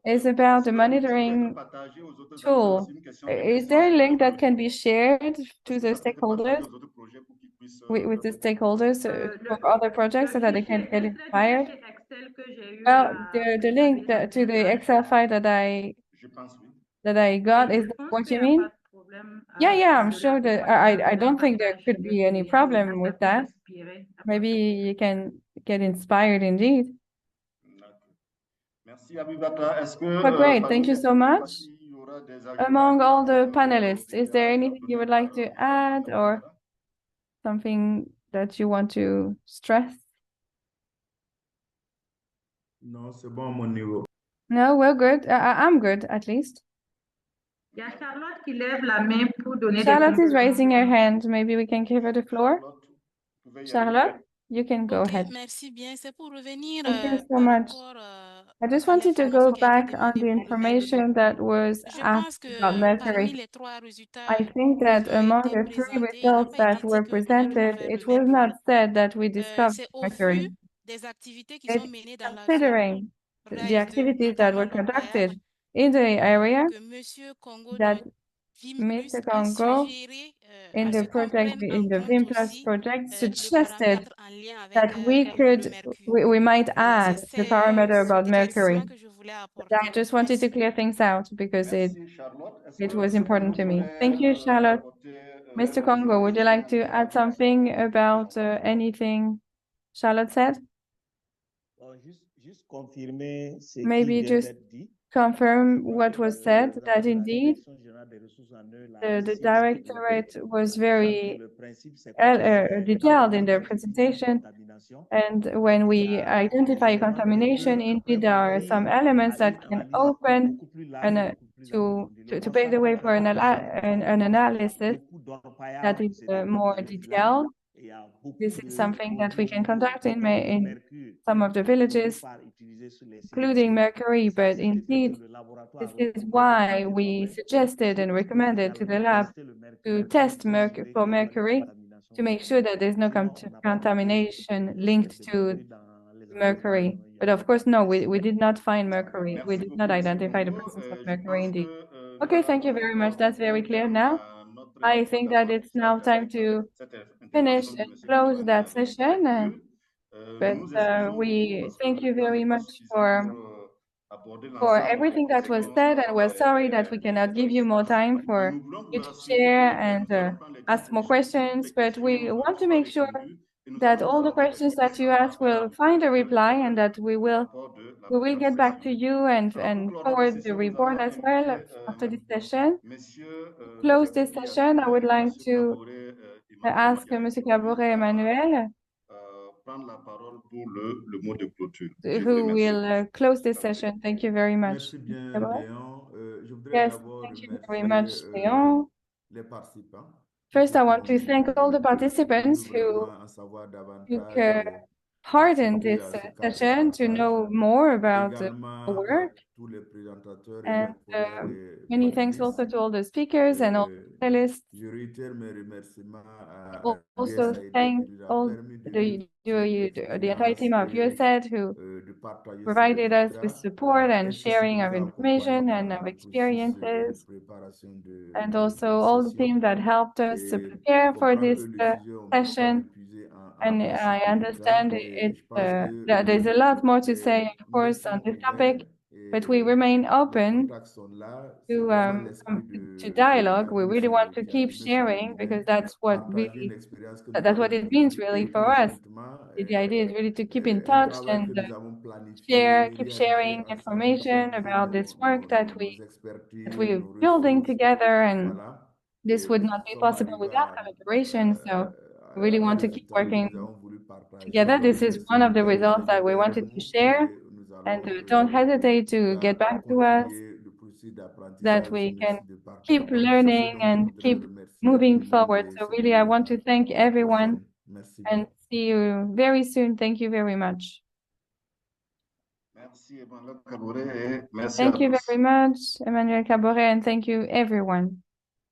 is about Est-ce the que l'outil peut être monitoring partagé aux autres acteurs? tool. C'est une question de Is there a consensus. link that can be shared to Est-ce que the ça peut être partagé stakeholders, aux autres projets pour qu'ils puissent with the faire stakeholders for other projects so that they can get inspired? eu Well, the link to the Excel file Je pense, oui. that I got, is that what you mean? Yeah, I'm sure that I don't think there could be any problem with that. Maybe you can get inspired indeed. D'accord. Merci, Abibata. Est-ce que But great, parmi thank you les so much. il y aura des Among all the panelists, ajouts is there anything you would like to add or something that you want to stress? Non, c'est bon à mon niveau. No, we're good. I'm good, at least. Il y a Charlotte qui lève la main pour donner des Charlotte is compléments. raising her hand. Maybe we can give her the floor. Charlotte, vous pouvez y aller. Charlotte, you can go Ok, ahead. merci bien. C'est pour revenir Thank you so par much. rapport I just à wanted to l'information go qui a été back on demandée the pour le mercury. information that was Je asked pense about que parmi mercury. les trois résultats I think that qui ont among été the three présentés, il n'a results pas été that dit were qu'on a presented, découvert le it was mercury. not said that we discovered C'est au mercury. vu des activités qui sont It's menées dans la zone considering the RISE 2, activities that were notamment l'orpaillage, conducted in the area que Monsieur Congo that de Vim Plus Mr. a Congo suggéré in à the ce qu'on project, prenne en in the compte VIM Plus aussi project, le suggested paramètre en lien avec that le mercure. we might add the C'est parameter cet about mercury. éclaircissement que je voulais But apporter. I just wanted to Merci. clear things out because Merci, Charlotte. Est-ce it que was le important Congo to me. voudrait Thank you, Charlotte. apporter Mr. un Congo, would you résumé like to add something about anything Charlotte said? Juste confirmer ce qui Maybe vient just d'être dit. confirm what was said, that La indeed Direction générale des ressources en eau l'avait the si directorate développé, was sachant que very le principe, c'est quoi? detailed in their Quand on identifie une presentation. contamination, And when we ça a identify des éléments qui contamination, peuvent indeed there vraiment are some ouvrir elements à that une can analyse open beaucoup plus large, and beaucoup plus approfondie. Le to pave the way for an analysis beaucoup d'orpaillage, that is c'est more dans les villages. detailed. Et il y a beaucoup This de is something that we can produits conduct in mercure some of the villages, par utiliser sur les sites. including mercury, C'est but à cet effet que indeed, le laboratoire this is why we suggested and recommended to the lab to test for mercury to make sure that there's no contamination linked to mercury. But of course, no, we did not find mercury. We did not identify the presence of mercury indeed. Okay, thank you very much. That's very clear now. I think that it's now time to finish and close that session. But we thank you very much for everything that was said, and we're sorry that we cannot give you more time for you to share and ask more questions, but we want to make sure that all the questions that you ask will find a reply and that we will get back to you and forward the report as well after this session. To close this session, I would like to ask Mr. Caboret Emmanuel, prendre la parole pour le mot de clôture. who will close this session. Thank you very much. Merci bien, Caboret? Léon. Je voudrais Yes, d'abord thank you very much, remercier Léon. les participants. First, I want to thank all the participants who En savoir took davantage, part in this participer à ce session to partage. know more about the Également, work. tous les présentateurs et And les collègues et many thanks also to all the speakers and all the panelists. Je réitère mes remerciements à Also USAID thank qui nous a all permis de the entire team of USAID who de partager provided ces us with résultats, support and ainsi que sharing nous of a information accompagnés and dans of le processus de experiences, préparation de and la also all the team session. that helped us to Et prepare je for comprends this que le sujet, on ne peut pas session. l'épuiser And en I si peu de understand temps, et je pense que that there's a lot more to say, of nous course, on restons this ouverts topic, et but we remain les open contacts sont là. C'est vraiment l'esprit to dialogue. We really want to qui a keep animé ce sharing because that's what partager une expérience que nous that's what avons it means vécue really et for us. conjointement The idea is really to keep in un touch travail and que nous avons planifié, keep réalisé sharing ensemble, information utiliser about this work that nos expertises, we're nos building ressources. together, and Voilà. this Et would nous not be sommes possible arrivés without collaboration. So we really un want to keep résultat que working nous avons voulu partager. together. Donc, This is merci one of the beaucoup à results that we d'être avec wanted to nous share. et nous And allons don't hesitate to nous get back to us, continuer le processus that d'apprentissage. we can Merci de partager. keep Donc, sur ce, learning donc, je and voudrais keep remercier tout moving le monde forward. et So se really, I dire want to thank à la everyone prochaine. Merci and bien. see you very soon. Thank you very much. Merci Emmanuel Caboret et merci à Thank you tous. very much, Emmanuel Caboret, and thank you everyone.